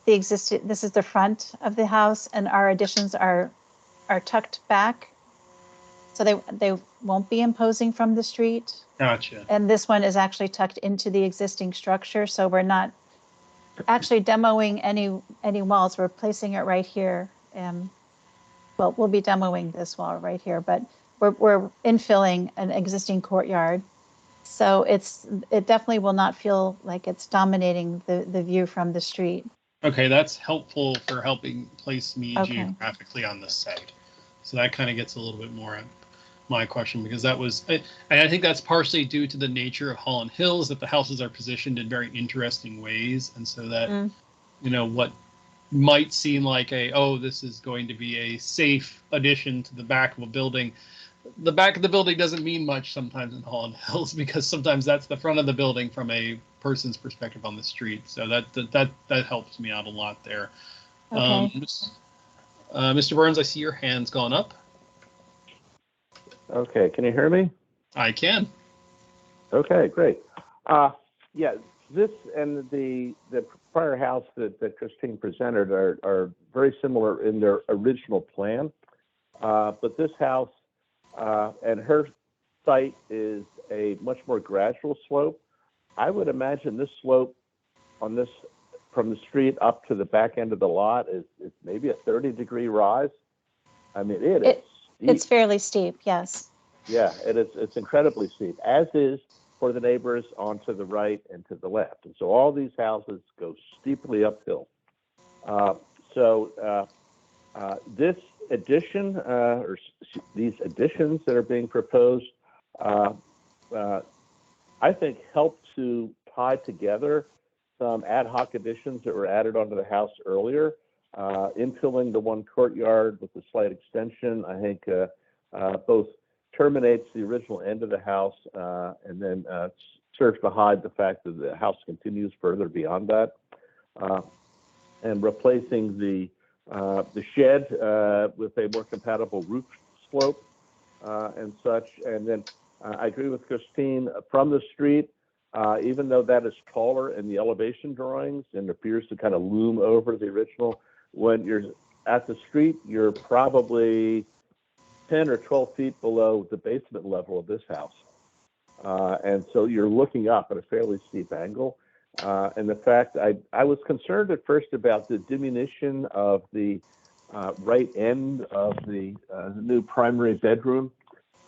This is the front of the house, and our additions are tucked back. So won't be imposing from the street. Gotcha. And this one is actually tucked into the existing structure, so we're not actually demoing any walls. We're placing it right here. Well, we'll be demoing this wall right here, but we're infilling an existing courtyard. So it definitely will not feel like it's dominating the view from the street. Okay, that's helpful for helping place me Okay. geographically on this site. So that kind of gets a little bit more at my question, because that was, and I think that's partially due to the nature of Holland Hills, that the houses are positioned in very interesting ways. And so that, you know, what might seem like this is going to be a safe addition to the back of a building. The back of the building doesn't mean much sometimes in Holland Hills, because sometimes that's the front of the building from a person's perspective on the street. So that helps me out a lot there. Okay. Mr. Burns, I see your hand's gone up. Okay, can you hear me? I can. Okay, great. Yeah, this and the prior house that Christine presented are very similar in their original plan. But this house and her site is a much more gradual slope. I would imagine this slope on this from the street up to the back end of the lot is maybe a 30-degree rise. I mean, it's fairly steep, yes. Yeah, it's incredibly steep, as is for the neighbors onto the right and to the left. And so all these houses go steeply uphill. This addition, or these additions that are being proposed, I think help to tie together some ad hoc additions that were added onto the house earlier, infilling the one courtyard with a slight extension. I think both terminates the original end of the house and then serves to hide the fact that the house continues further beyond that, and replacing the shed with a more compatible roof slope and such. And then I agree with Christine, from the street, even though that is taller in the elevation drawings and appears to kind of loom over the original, when you're at the street, you're probably 10 or 12 feet below the basement level of this house. And so you're looking up at a fairly steep angle. And the fact I was concerned at first about the diminution of the right end of the new primary bedroom,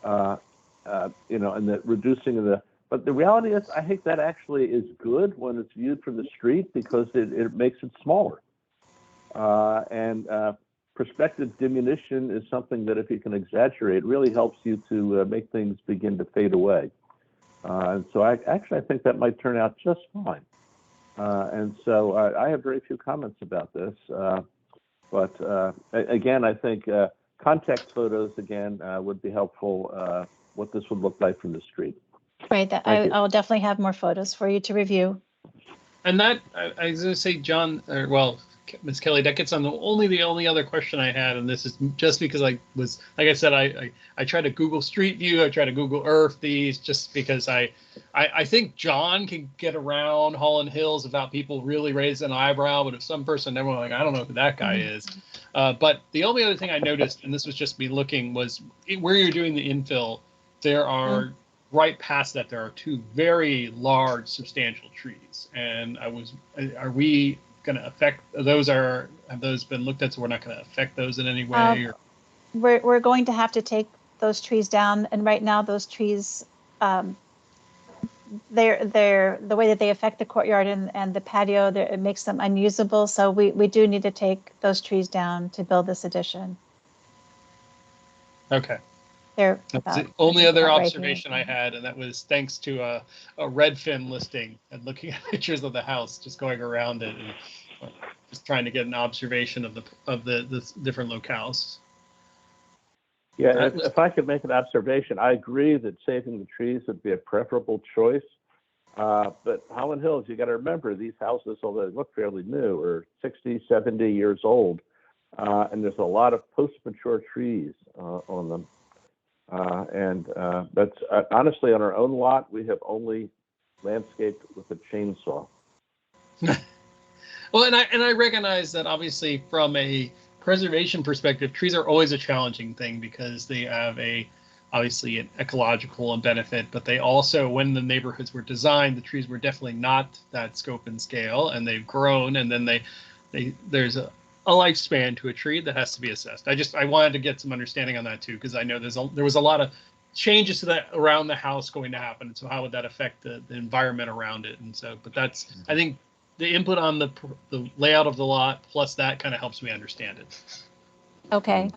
and the reducing of but the reality is, I think that actually is good when it's viewed from the street, because it makes it smaller. Perspective diminution is something that, if you can exaggerate, really helps you to make things begin to fade away. And so I think that might turn out just fine. And so I have very few comments about this. But again, I think context photos, again, would be helpful, what this would look like from the street. Right, I'll definitely have more photos for you to review. And that, I was going to say, John, Ms. Kelly, that gets on the only other question I had, and this is just because I was, like I said, I try to Google Street View, I try to Google Earth these, just because I think John can get around Holland Hills without people really raising an eyebrow, but if some person, everyone like, I don't know who that guy is. But the only other thing I noticed, and this was just me looking, was where you're doing the infill, there are right past that, there are two very large, substantial trees. And are we going to affect those? Have those been looked at, so we're not going to affect those in any way? We're going to have to take those trees down, and right now those trees, they're the way that they affect the courtyard and the patio, it makes them unusable. So we do need to take those trees down to build this addition. Okay. That's the only other observation I had, and that was thanks to a Redfin listing and looking at pictures of the house, just going around it and just trying to get an observation of the different locales. Yeah, if I could make an observation, I agree that saving the trees would be a preferable choice. But Holland Hills, you got to remember, these houses, although they look fairly new, are 60, 70 years old, and there's a lot of post-mature trees on them. That's honestly, on our own lot, we have only landscaped with a chainsaw. Well, and I recognize that, obviously, from a preservation perspective, trees are always a challenging thing, because they have a obviously an ecological benefit, but they also, when the neighborhoods were designed, the trees were definitely not that scope and scale, and they've grown, and then there's a lifespan to a tree that has to be assessed. I wanted to get some understanding on that too, because I know there was a lot of changes to that around the house going to happen. So how would that affect the environment around it? And so, but that's, I think the input on the layout of the lot plus that kind of helps me understand it. Okay.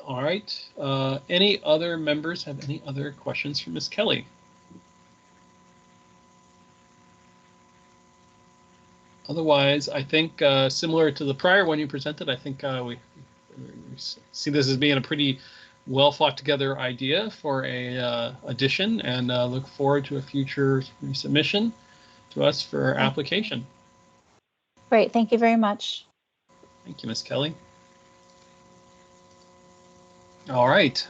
All right. Any other members have any other questions for Ms. Kelly? Otherwise, I think similar to the prior one you presented, I think we see this as being a pretty well thought together idea for a addition, and look forward to a future resubmission to us for application. Great. Thank you very much. Thank you, Ms. Kelly. All right.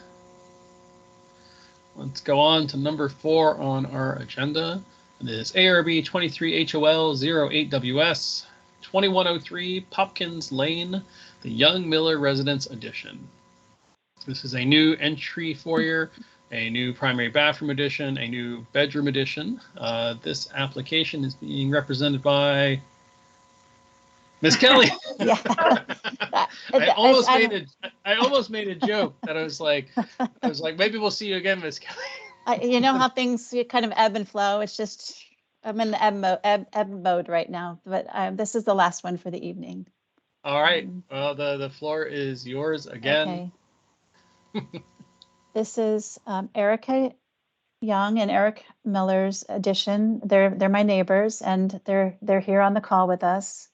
Let's go on to number 4 on our agenda. It is ARB 23 HOL 08WS 2103 Popkins Lane, the Young Miller Residence Addition. This is a new entry foyer, a new primary bathroom addition, a new bedroom addition. This application is being represented by Miss Kelly. Yeah. I almost made a joke that I was like, maybe we'll see you again, Miss Kelly. You know how things kind of ebb and flow. It's just, I'm in the ebb mode right now, but this is the last one for the evening. All right. Well, the floor is yours again. Okay. This is Erica Young and Eric Miller's addition. They're my neighbors, and they're here on the call with us.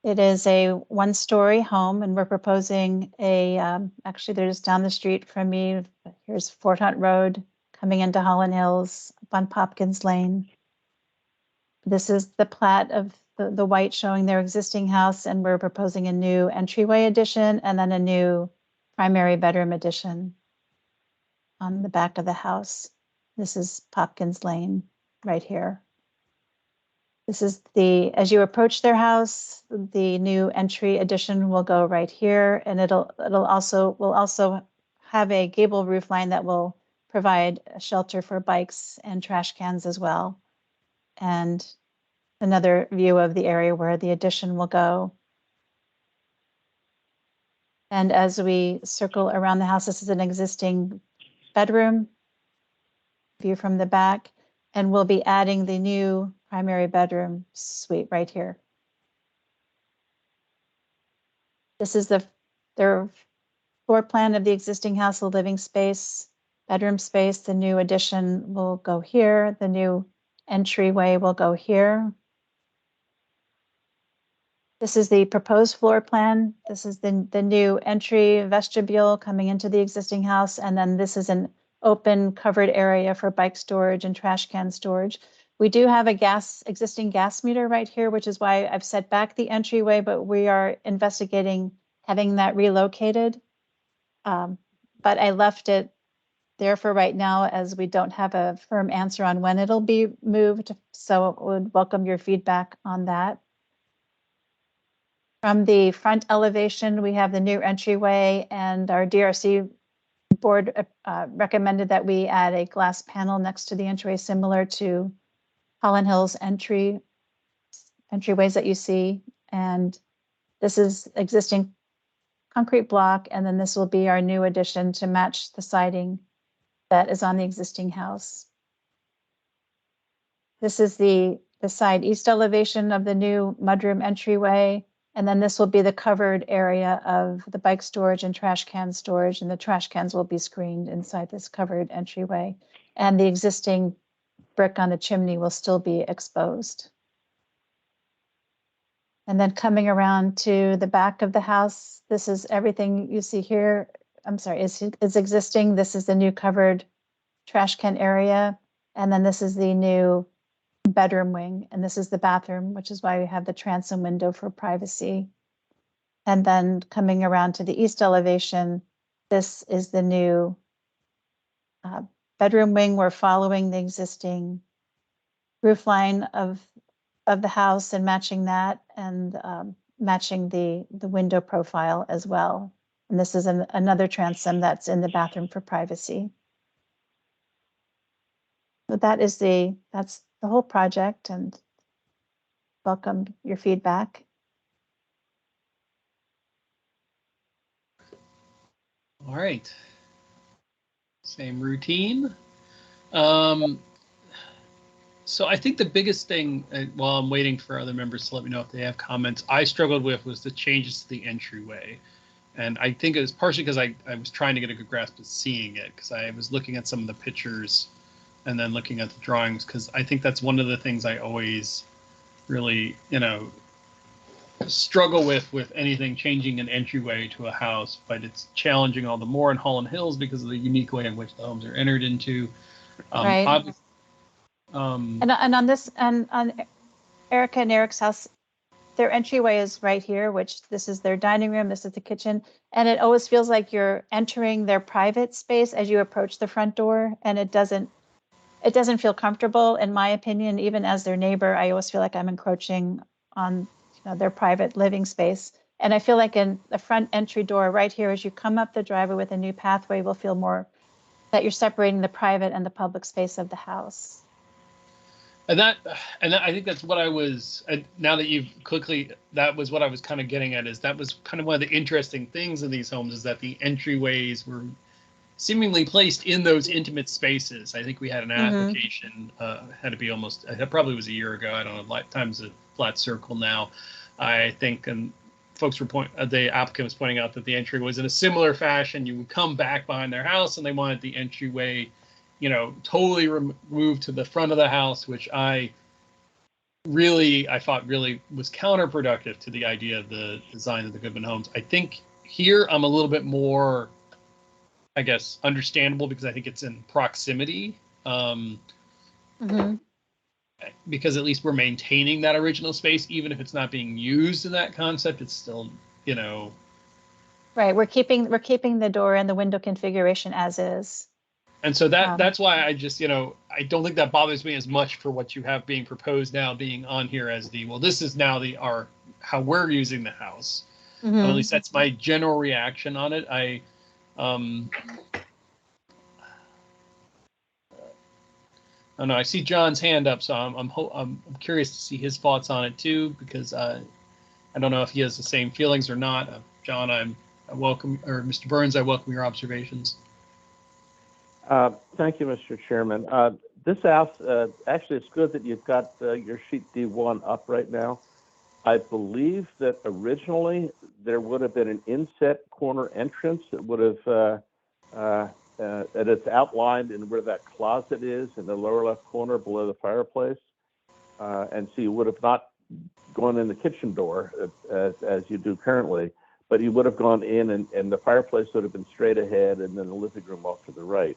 It is a one-story home, and we're proposing a, actually they're just down the street from me. Here's Fort Hunt Road coming into Holland Hills up on Popkins Lane. This is the plat of the white showing their existing house, and we're proposing a new entryway addition and then a new primary bedroom addition on the back of the house. This is Popkins Lane right here. This is as you approach their house, the new entry addition will go right here, and we'll also have a gable roof line that will provide a shelter for bikes and trash cans as well. And another view of the area where the addition will go. And as we circle around the house, this is an existing bedroom view from the back, and we'll be adding the new primary bedroom suite right here. This is their floor plan of the existing house, the living space, bedroom space. The new addition will go here. The new entryway will go here. This is the proposed floor plan. This is the new entry vestibule coming into the existing house. And then this is an open covered area for bike storage and trash can storage. We do have a existing gas meter right here, which is why I've set back the entryway, but we are investigating having that relocated. But I left it there for right now, as we don't have a firm answer on when it'll be moved. So I would welcome your feedback on that. From the front elevation, we have the new entryway, and our DRC board recommended that we add a glass panel next to the entryway, similar to Holland Hills entryways that you see. And this is existing concrete block, and then this will be our new addition to match the siding that is on the existing house. This is the side east elevation of the new mudroom entryway. And then this will be the covered area of the bike storage and trash can storage, and the trash cans will be screened inside this covered entryway. And the existing brick on the chimney will still be exposed. And then coming around to the back of the house, this is everything you see here. I'm sorry, is existing. This is the new covered trash can area. And then this is the new bedroom wing, and this is the bathroom, which is why we have the transom window for privacy. And then coming around to the east elevation, this is the new bedroom wing. We're following the existing roof line of the house and matching that. And matching the window profile as well. And this is another transom that's in the bathroom for privacy. But that's the whole project, and welcome your feedback. All right. Same routine. So I think the biggest thing, while I'm waiting for other members to let me know if they have comments, I struggled with was the changes to the entryway. And I think it was partially because I was trying to get a good grasp of seeing it, because I was looking at some of the pictures and then looking at the drawings, because I think that's one of the things I always really, struggle with anything changing an entryway to a house. But it's challenging all the more in Holland Hills because of the unique way in which the homes are entered into. Right. And on this, and on Erica and Eric's house, their entryway is right here, which this is their dining room, this is the kitchen. And it always feels like you're entering their private space as you approach the front door. And it doesn't feel comfortable, in my opinion. Even as their neighbor, I always feel like I'm encroaching on their private living space. And I feel like in the front entry door right here, as you come up the driveway with a new pathway, will feel more that you're separating the private and the public space of the house. And I think that's what I was, now that you've quickly, that was what I was kind of getting at, is that was kind of one of the interesting things in these homes, is that the entryways were seemingly placed in those intimate spaces. I think we had an application, had to be almost, it probably was a year ago. I don't know, time's a flat circle now. I think, and folks were the applicant was pointing out that the entry was in a similar fashion. You would come back behind their house and they wanted the entryway, totally removed to the front of the house, which I thought really was counterproductive to the idea of the design of the Goodman homes. I think here I'm a little bit more, I guess, understandable, because I think it's in proximity. Because at least we're maintaining that original space, even if it's not being used in that concept, it's still, Right, we're keeping the door and the window configuration as is. And so that's why I just, I don't think that bothers me as much for what you have being proposed now, being on here as this is now how we're using the house. At least that's my general reaction on it. I don't know. I see John's hand up, so I'm curious to see his thoughts on it too, because I don't know if he has the same feelings or not. John, I welcome, or Mr. Burns, I welcome your observations. Thank you, Mr. Chairman. This house, actually, it's good that you've got your sheet D1 up right now. I believe that originally there would have been an inset corner entrance that would have, and it's outlined in where that closet is in the lower left corner below the fireplace. And so you would have not gone in the kitchen door as you do currently, but you would have gone in and the fireplace would have been straight ahead, and then the living room off to the right.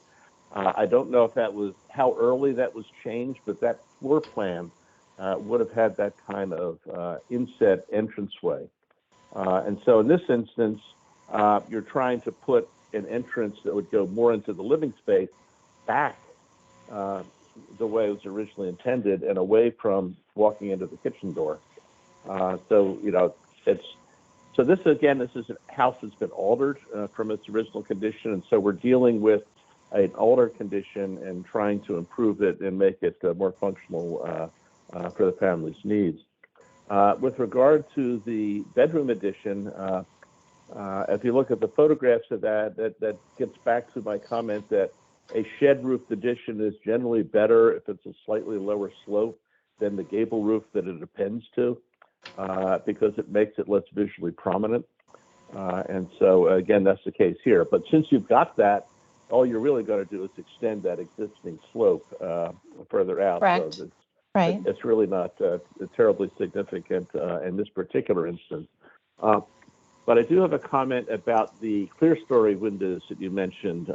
I don't know if that was how early that was changed, but that floor plan would have had that kind of inset entranceway. And so in this instance, you're trying to put an entrance that would go more into the living space back the way it was originally intended and away from walking into the kitchen door. So this is a house that's been altered from its original condition, and so we're dealing with an altered condition and trying to improve it and make it more functional for the family's needs. With regard to the bedroom addition, if you look at the photographs of that gets back to my comment that a shed roof addition is generally better if it's a slightly lower slope than the gable roof that it appends to, because it makes it less visually prominent. And so, again, that's the case here. But since you've got that, all you're really going to do is extend that existing slope further out. Correct. So it's really not terribly significant in this particular instance. But I do have a comment about the clear story windows that you mentioned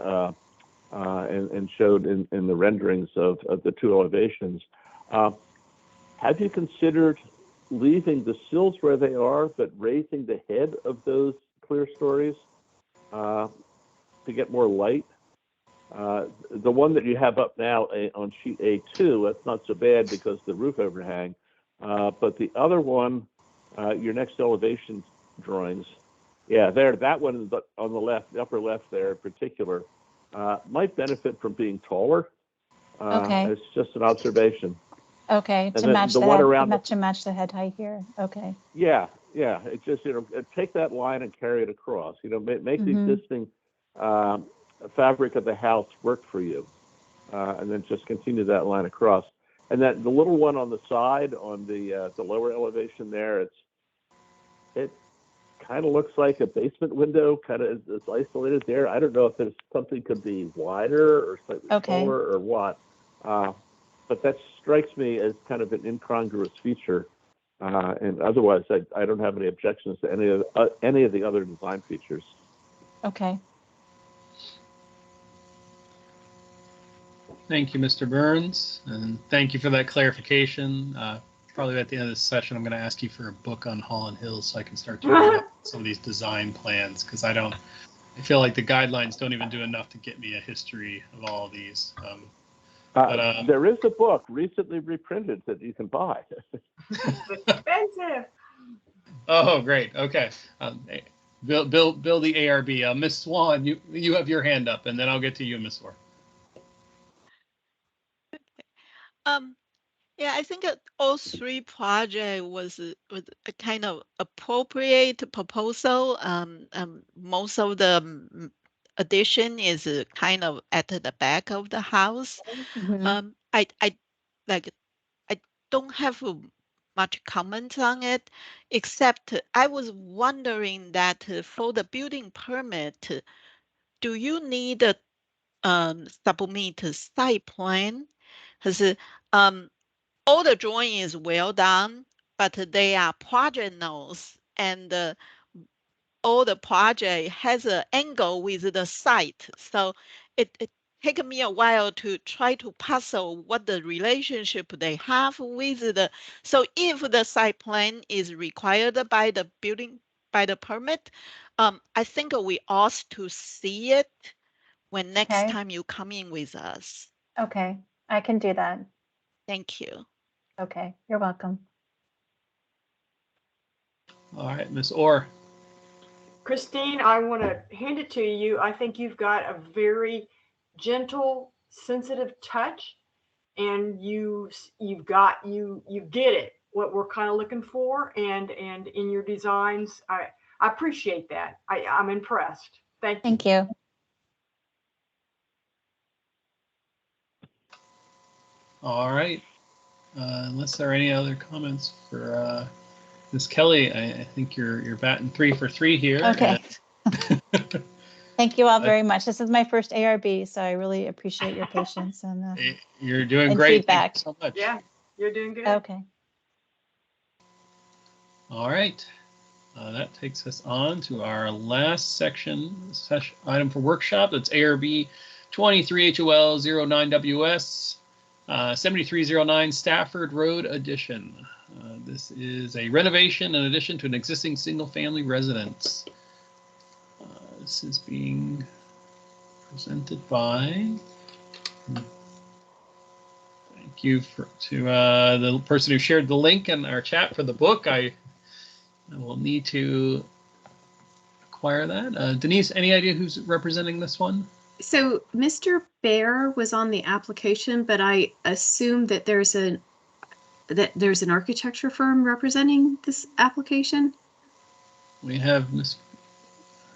and showed in the renderings of the two elevations. Have you considered leaving the sills where they are, but raising the head of those clear stories to get more light? The one that you have up now on sheet A2, that's not so bad because the roof overhang. But the other one your next elevation drawings. Yeah, there, that one on the left, the upper left there in particular, might benefit from being taller. Okay. It's just an observation. Okay, And to then match the the one head, around to match the head height here. Okay. Yeah, it just, take that line and carry it across. Make the Mhm. existing fabric of the house work for you, and then just continue that line across. And that the little one on the side, on the lower elevation there, it kind of looks like a basement window, kind of is isolated there. I don't know if there's something could be wider or slightly taller or what, but that strikes me as kind of an incongruous feature. And otherwise, I don't have any objections to any of the other design features. Okay. Thank you, Mr. Burns, and thank you for that clarification. Probably at the end of this session, I'm going to ask you for a book on Holland Hills so I can start to read up some of these design plans, because I feel like the guidelines don't even do enough to get me a history of all of these. There is a book recently reprinted that you can buy. Expensive. Oh, great. Okay. Bill the ARB. Miss Swan, you have your hand up, and then I'll get to you, Miss Swan. Yeah, I think all three project was a kind of appropriate proposal. Most of the addition is kind of at the back of the house. Mhm. I don't have much comment on it, except I was wondering that for the building permit, do you need a submit a site plan? Because all the drawing is well done, but they are project notes, and all the project has an angle with the site. So it take me a while to try to puzzle what the relationship they have with the. So if the site plan is required by the building, by the permit, I think we ought to see it when next Okay. time you come in with us. Okay, I can do that. Thank you. Okay, you're welcome. All right, Miss Orr. Christine, I want to hand it to you. I think you've got a very gentle, sensitive touch, and you get it, what we're kind of looking for, and in your designs. I appreciate that. I'm impressed. Thank you. Thank you. All right. Unless there are any other comments for Ms. Kelly, I think you're batting 3 for 3 here. Okay. Thank you all very much. This is my first ARB, so I really appreciate your patience and you're doing and great. feedback. Thank you so much. Yeah, you're doing good. Okay. All right. That takes us on to our last session item for workshop. That's ARB 23HOL09WS 7309 Stafford Road addition. This is a renovation in addition to an existing single-family residence. This is being presented by. Thank you to the person who shared the link in our chat for the book. I will need to acquire that. Denise, any idea who's representing this one? So Mr. Bear was on the application, but I assume that there's an architecture firm representing this application. We have Miss.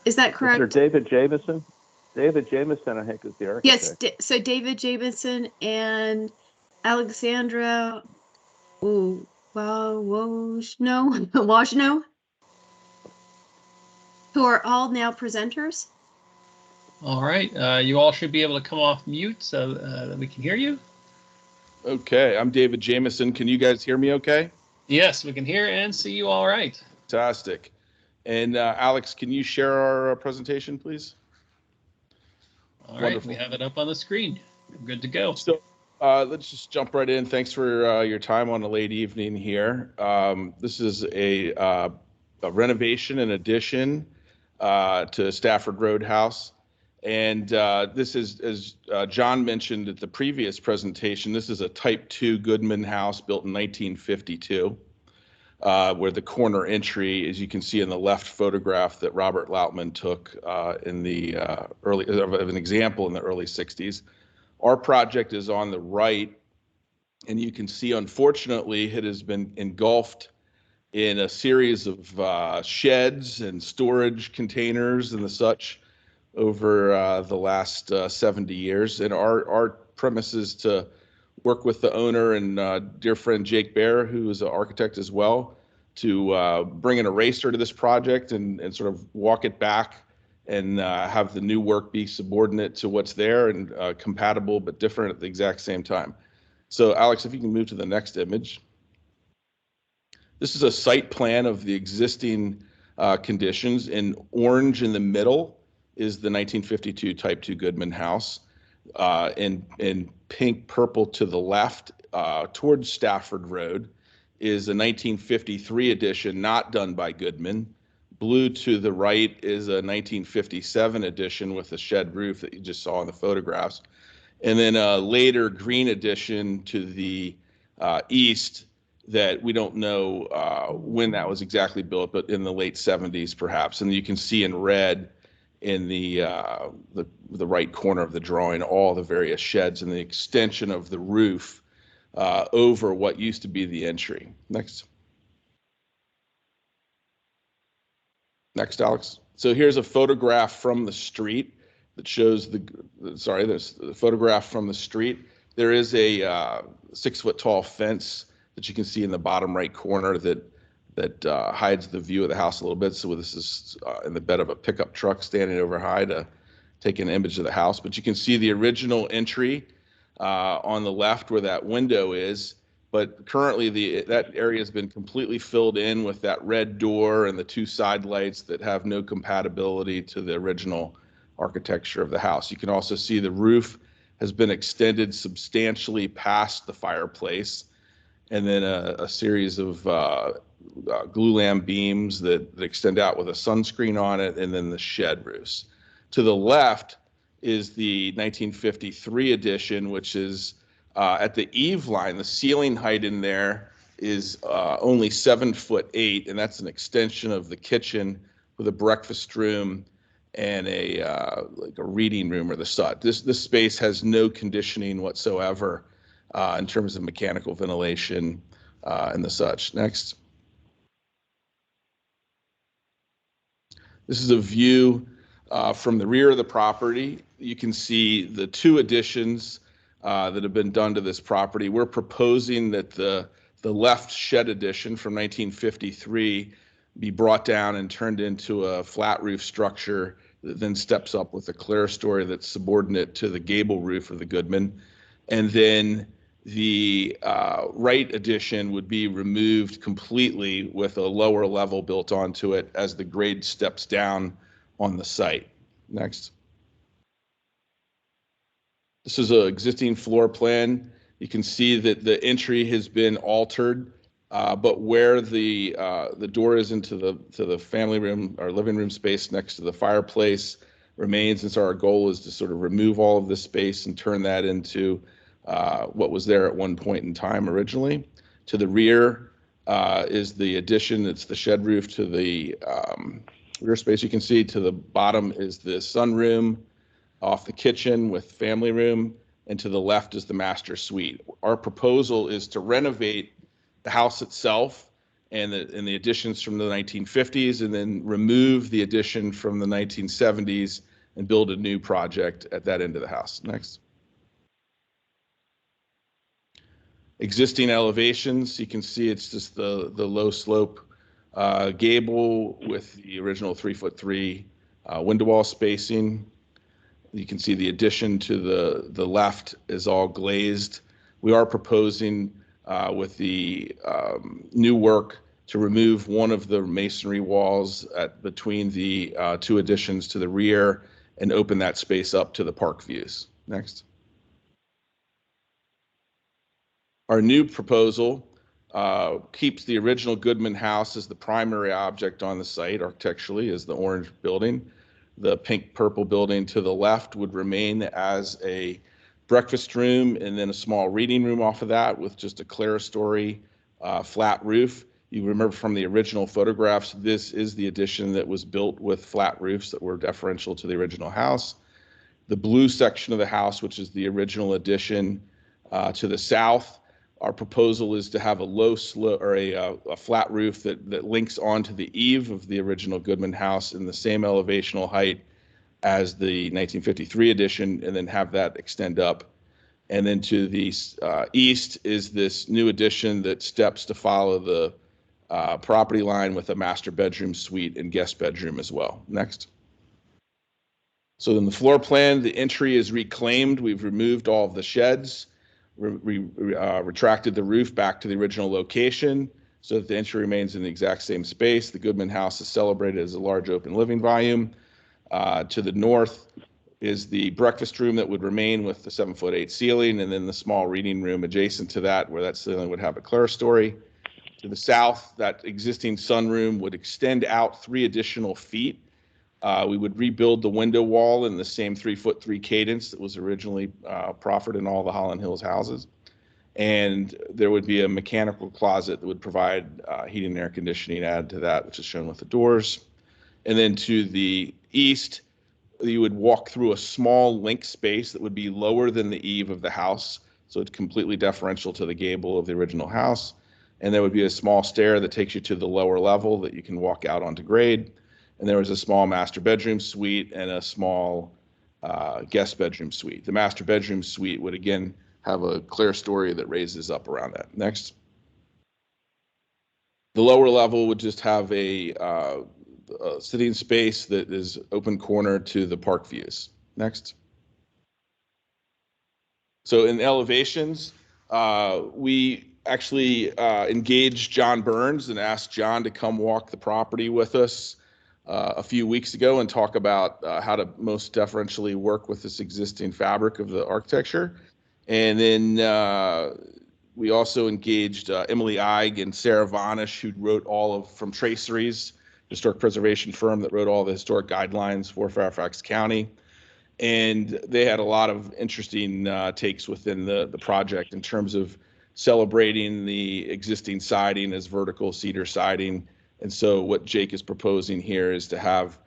Is that correct? Mr. David Jameson? David Jameson, I think, is the architect. Yes. So David Jameson and Alexandra Wajno, who are all now presenters. All right. You all should be able to come off mute so that we can hear you. Okay. I'm David Jameson. Can you guys hear me okay? Yes, we can hear and see you all right. Fantastic. And Alex, can you share our presentation, please? All right. Wonderful. We have it up on the screen. We're good to go. So let's just jump right in. Thanks for your time on a late evening here. This is a renovation and addition to Stafford Road House. And this is, as John mentioned at the previous presentation, this is a Type 2 Goodman house built in 1952. where the corner entry, as you can see in the left photograph that Robert Lautman took in the early, of an example in the early 60s. Our project is on the right, and you can see, unfortunately, it has been engulfed in a series of sheds and storage containers and the such over the last 70 years. And our premise is to work with the owner and dear friend Jake Bear, who is an architect as well, to bring an eraser to this project and sort of walk it back and have the new work be subordinate to what's there and compatible but different at the exact same time. So Alex, if you can move to the next image. This is a site plan of the existing conditions. In orange in the middle is the 1952 Type 2 Goodman house. In pink purple to the left towards Stafford Road is a 1953 addition not done by Goodman. Blue to the right is a 1957 addition with a shed roof that you just saw in the photographs. And then a later green addition to the east that we don't know when that was exactly built, but in the late 70s perhaps. And you can see in red in the right corner of the drawing all the various sheds and the extension of the roof over what used to be the entry. Next. Next, Alex. So here's a photograph from the street that shows there's the photograph from the street. There is a 6-foot tall fence that you can see in the bottom right corner that hides the view of the house a little bit. So this is in the bed of a pickup truck standing over high to take an image of the house. But you can see the original entry on the left where that window is. But currently that area has been completely filled in with that red door and the 2 side lights that have no compatibility to the original architecture of the house. You can also see the roof has been extended substantially past the fireplace, and then a series of glulam beams that extend out with a sunscreen on it, and then the shed roofs. To the left is the 1953 addition, which is at the eave line. The ceiling height in there is only 7'8", and that's an extension of the kitchen with a breakfast room and like a reading room or the such. This space has no conditioning whatsoever in terms of mechanical ventilation and the such. Next. This is a view from the rear of the property. You can see the 2 additions that have been done to this property. We're proposing that the left shed addition from 1953 be brought down and turned into a flat roof structure that then steps up with a clerestory that's subordinate to the gable roof of the Goodman. And then the right addition would be removed completely with a lower level built onto it as the grade steps down on the site. Next. This is an existing floor plan. You can see that the entry has been altered, but where the door is into the family room or living room space next to the fireplace remains. And so our goal is to sort of remove all of this space and turn that into what was there at one point in time originally. To the rear is the addition. It's the shed roof to the rear space. You can see to the bottom is the sunroom off the kitchen with family room, and to the left is the master suite. Our proposal is to renovate the house itself and the additions from the 1950s, and then remove the addition from the 1970s and build a new project at that end of the house. Next. Existing elevations, you can see it's just the low slope gable with the original 3'3" window wall spacing. You can see the addition to the left is all glazed. We are proposing with the new work to remove one of the masonry walls between the 2 additions to the rear and open that space up to the park views. Next. Our new proposal keeps the original Goodman house as the primary object on the site architecturally, as the orange building. The pink purple building to the left would remain as a breakfast room and then a small reading room off of that with just a clerestory flat roof. You remember from the original photographs, this is the addition that was built with flat roofs that were deferential to the original house. The blue section of the house, which is the original addition to the south, our proposal is to have a low slope or a flat roof that links onto the eave of the original Goodman house in the same elevational height as the 1953 addition, and then have that extend up. And then to the east is this new addition that steps to follow the property line with a master bedroom suite and guest bedroom as well. Next. So in the floor plan, the entry is reclaimed. We've removed all of the sheds, retracted the roof back to the original location so that the entry remains in the exact same space. The Goodman house is celebrated as a large open living volume. To the north is the breakfast room that would remain with the 7'8" ceiling, and then the small reading room adjacent to that where that ceiling would have a clerestory. To the south, that existing sunroom would extend out 3 additional feet. We would rebuild the window wall in the same 3'3" cadence that was originally proffered in all the Holland Hills houses. And there would be a mechanical closet that would provide heating and air conditioning added to that, which is shown with the doors. And then to the east, you would walk through a small link space that would be lower than the eave of the house. So it's completely deferential to the gable of the original house. And there would be a small stair that takes you to the lower level that you can walk out onto grade. And there was a small master bedroom suite and a small guest bedroom suite. The master bedroom suite would again have a clerestory that raises up around that. Next. The lower level would just have a sitting space that is open corner to the park views. Next. So in elevations, we actually engaged John Burns and asked John to come walk the property with us a few weeks ago and talk about how to most deferentially work with this existing fabric of the architecture. And then we also engaged Emily Eig and Sarah Vonish, who wrote all of, from Traceries, historic preservation firm that wrote all the historic guidelines for Fairfax County. And they had a lot of interesting takes within the project in terms of celebrating the existing siding as vertical cedar siding. And so what Jake is proposing here is to have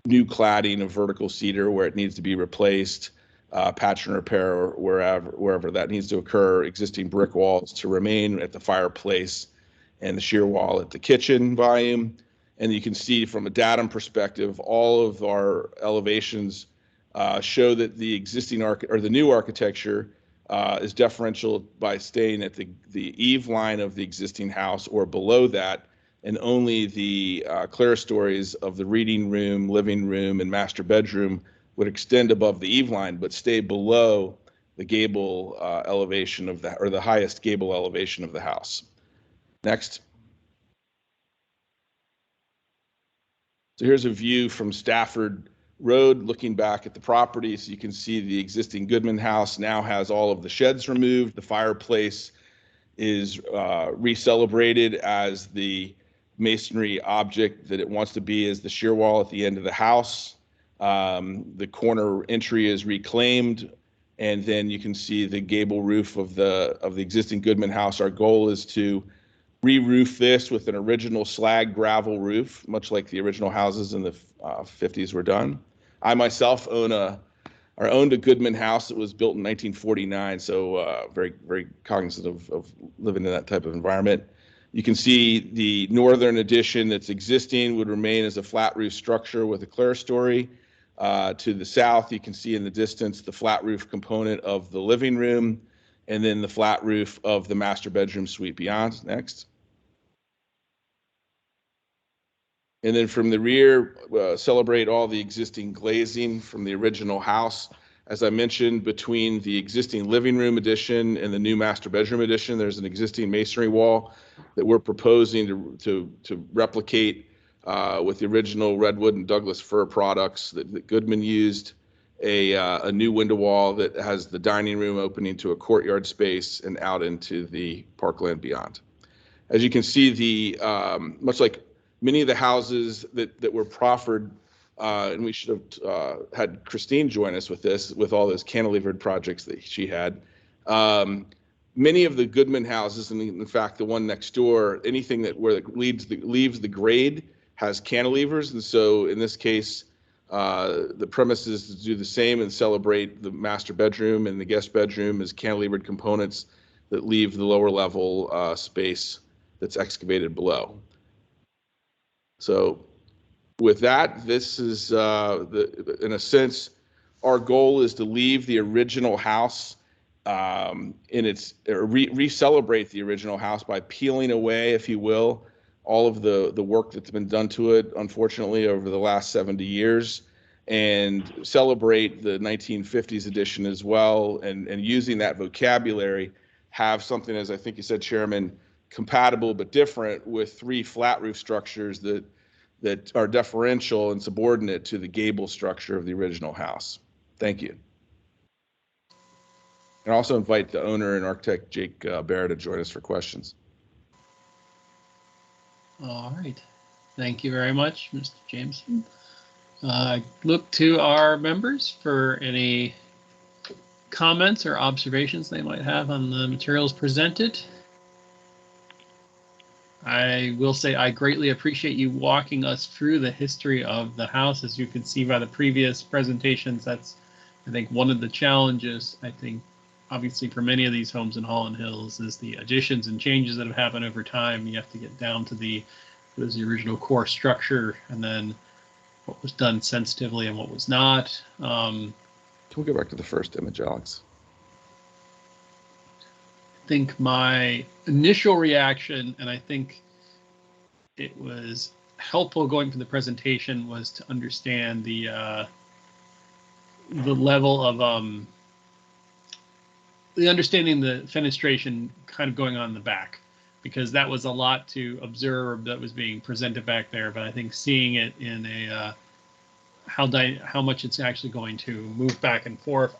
new cladding of vertical cedar where it needs to be replaced, patch and repair wherever that needs to occur, existing brick walls to remain at the fireplace, and the shear wall at the kitchen volume. And you can see from a datum perspective, all of our elevations show that the existing the new architecture is deferential by staying at the eave line of the existing house or below that, and only the clerestories of the reading room, living room, and master bedroom would extend above the eave line, but stay below the gable elevation of the, or the highest gable elevation of the house. Next. So here's a view from Stafford Road looking back at the property. So you can see the existing Goodman house now has all of the sheds removed. The fireplace is re-celebrated as the masonry object that it wants to be, as the shear wall at the end of the house. The corner entry is reclaimed, and then you can see the gable roof of the existing Goodman house. Our goal is to re-roof this with an original slag gravel roof, much like the original houses in the 50s were done. I myself owned a Goodman house that was built in 1949, so very, very cognizant of living in that type of environment. You can see the northern addition that's existing would remain as a flat roof structure with a clerestory. To the south, you can see in the distance the flat roof component of the living room, and then the flat roof of the master bedroom suite beyond. Next. And then from the rear, celebrate all the existing glazing from the original house. As I mentioned, between the existing living room addition and the new master bedroom addition, there's an existing masonry wall that we're proposing to replicate with the original redwood and Douglas fir products that Goodman used. A new window wall that has the dining room opening to a courtyard space and out into the parkland beyond. As you can see, much like many of the houses that were proffered, and we should have had Christine join us with this, with all those cantilevered projects that she had. many of the Goodman houses, and in fact the one next door, anything that where it leaves the grade has cantilevers, and so in this case, the premise is to do the same and celebrate the master bedroom and the guest bedroom as cantilevered components that leave the lower level space that's excavated below. So with that, this is in a sense, our goal is to leave the original house in its, or re-celebrate the original house by peeling away, if you will, all of the work that's been done to it, unfortunately, over the last 70 years, and celebrate the 1950s edition as well, and using that vocabulary, have something, as I think you said, Chairman, compatible but different with 3 flat roof structures that are deferential and subordinate to the gable structure of the original house. Thank you. And also invite the owner and architect Jake Bear to join us for questions. All right. Thank you very much, Mr. Jameson. Look to our members for any comments or observations they might have on the materials presented. I will say I greatly appreciate you walking us through the history of the house. As you can see by the previous presentations, that's, I think, one of the challenges, I think, obviously for many of these homes in Holland Hills is the additions and changes that have happened over time. You have to get down to what is the original core structure, and then what was done sensitively and what was not. Can we go back to the first image, Alex? I think my initial reaction, and I think it was helpful going through the presentation, was to understand the level of the understanding the fenestration kind of going on in the back, because that was a lot to observe that was being presented back there. But I think seeing it in a how much it's actually going to move back and forth,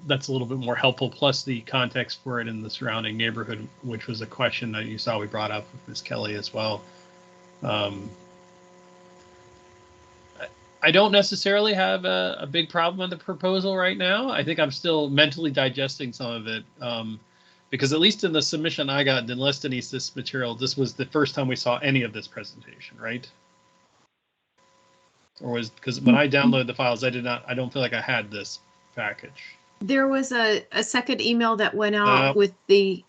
that's a little bit more helpful, plus the context for it in the surrounding neighborhood, which was a question that you saw we brought up with Ms. Kelly as well. I don't necessarily have a big problem with the proposal right now. I think I'm still mentally digesting some of it, because at least in the submission I got, in Denice, this material, this was the first time we saw any of this presentation, right? Or was, because when I downloaded the files, I don't feel like I had this package. There was a second email that went out with the.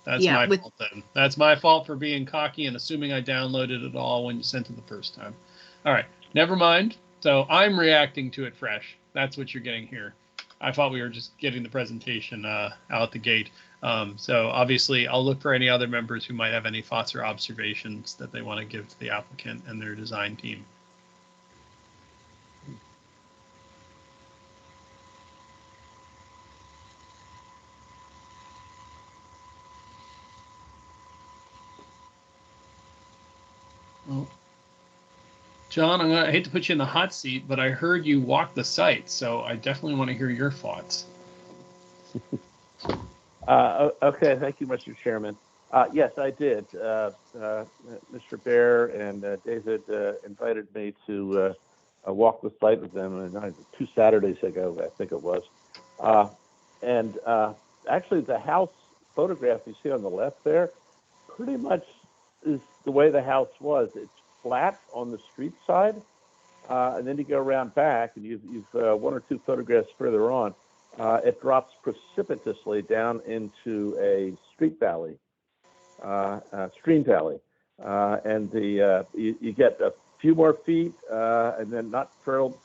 That's my fault then. That's my fault for being cocky and assuming I downloaded it all when you sent it the first time. All right, never mind. So I'm reacting to it fresh. That's what you're getting here. I thought we were just getting the presentation out the gate. So obviously I'll look for any other members who might have any thoughts or observations that they want to give to the applicant and their design team. Oh. John, I hate to put you in the hot seat, but I heard you walk the site, so I definitely want to hear your thoughts. Okay, thank you, Mr. Chairman. Yes, I did. Mr. Bear and David invited me to walk the site with them 2 Saturdays ago, I think it was. And actually, the house photograph you see on the left there pretty much is the way the house was. It's flat on the street side, and then you go around back, and you've 1 or 2 photographs further on. It drops precipitously down into a stream valley, and you get a few more feet, and then not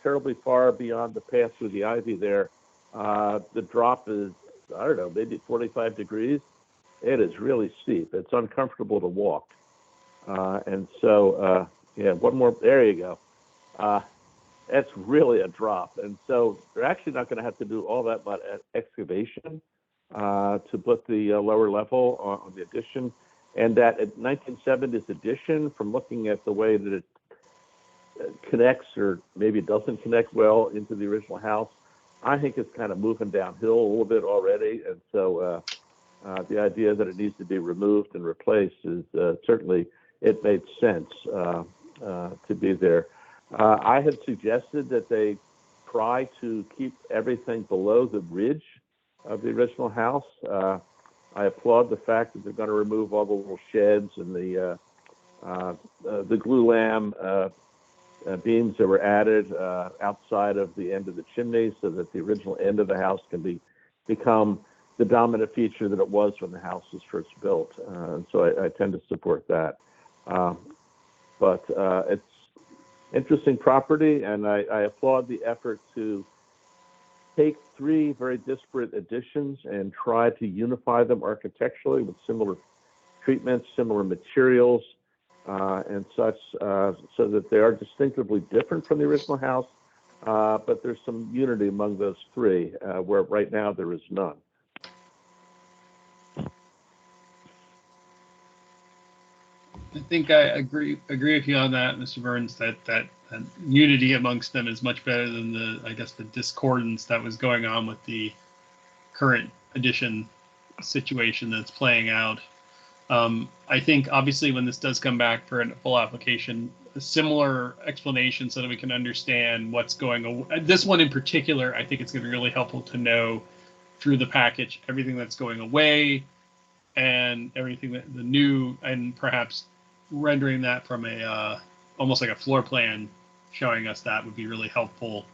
terribly far beyond the path through the ivy there. The drop is, I don't know, maybe 45 degrees. It is really steep. It's uncomfortable to walk. And so, yeah, one more, there you go. It's really a drop. And so they're actually not going to have to do all that much excavation to put the lower level on the addition. And that 1970s addition, from looking at the way that it connects, or maybe it doesn't connect well into the original house, I think it's kind of moving downhill a little bit already. And so the idea that it needs to be removed and replaced is certainly, it made sense to be there. I had suggested that they try to keep everything below the ridge of the original house. I applaud the fact that they're going to remove all the little sheds and the glulam beams that were added outside of the end of the chimney, so that the original end of the house can become the dominant feature that it was when the house was first built. And so I tend to support that. But it's interesting property, and I applaud the effort to take three very disparate additions and try to unify them architecturally with similar treatments, similar materials, and such, so that they are distinctively different from the original house, but there's some unity among those three, where right now there is none. I think I agree with you on that, Mr. Burns, that unity amongst them is much better than the discordance that was going on with the current edition situation that's playing out. I think obviously when this does come back for a full application, a similar explanation so that we can understand what's going on. This one in particular, I think it's going to be really helpful to know through the package everything that's going away and everything that the new, and perhaps rendering that from a almost like a floor plan showing us that would be really helpful.